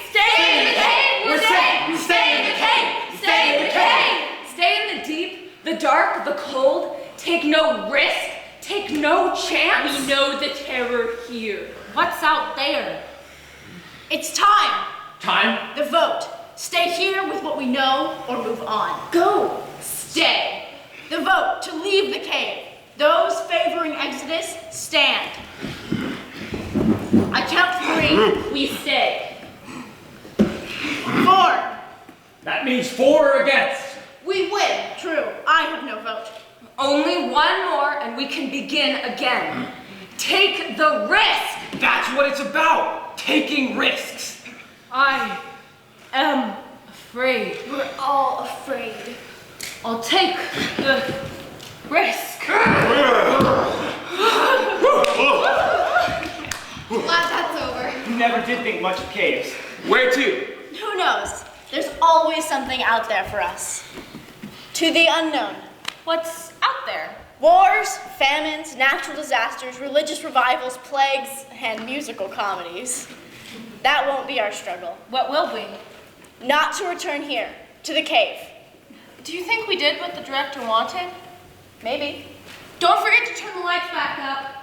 in the cave. We're safe. Stay in the cave. Stay in the cave. Stay in the deep, the dark, the cold. Take no risk. Take no chance. We know the terror here. What's out there? It's time. Time? The vote. Stay here with what we know or move on. Go. Stay. The vote to leave the cave. Those favoring exodus, stand. I count 3, we stay. 4. That means for or against. We win, true. I have no vote. Only one more and we can begin again. Take the risk! That's what it's about, taking risks. I am afraid. We're all afraid. I'll take the risk. Glad that's over. Never did think much of caves. Where to? Who knows? There's always something out there for us. To the unknown. What's out there? Wars, famines, natural disasters, religious revivals, plagues, and musical comedies. That won't be our struggle. What will we? Not to return here, to the cave. Do you think we did what the director wanted? Maybe. Don't forget to turn the lights back up.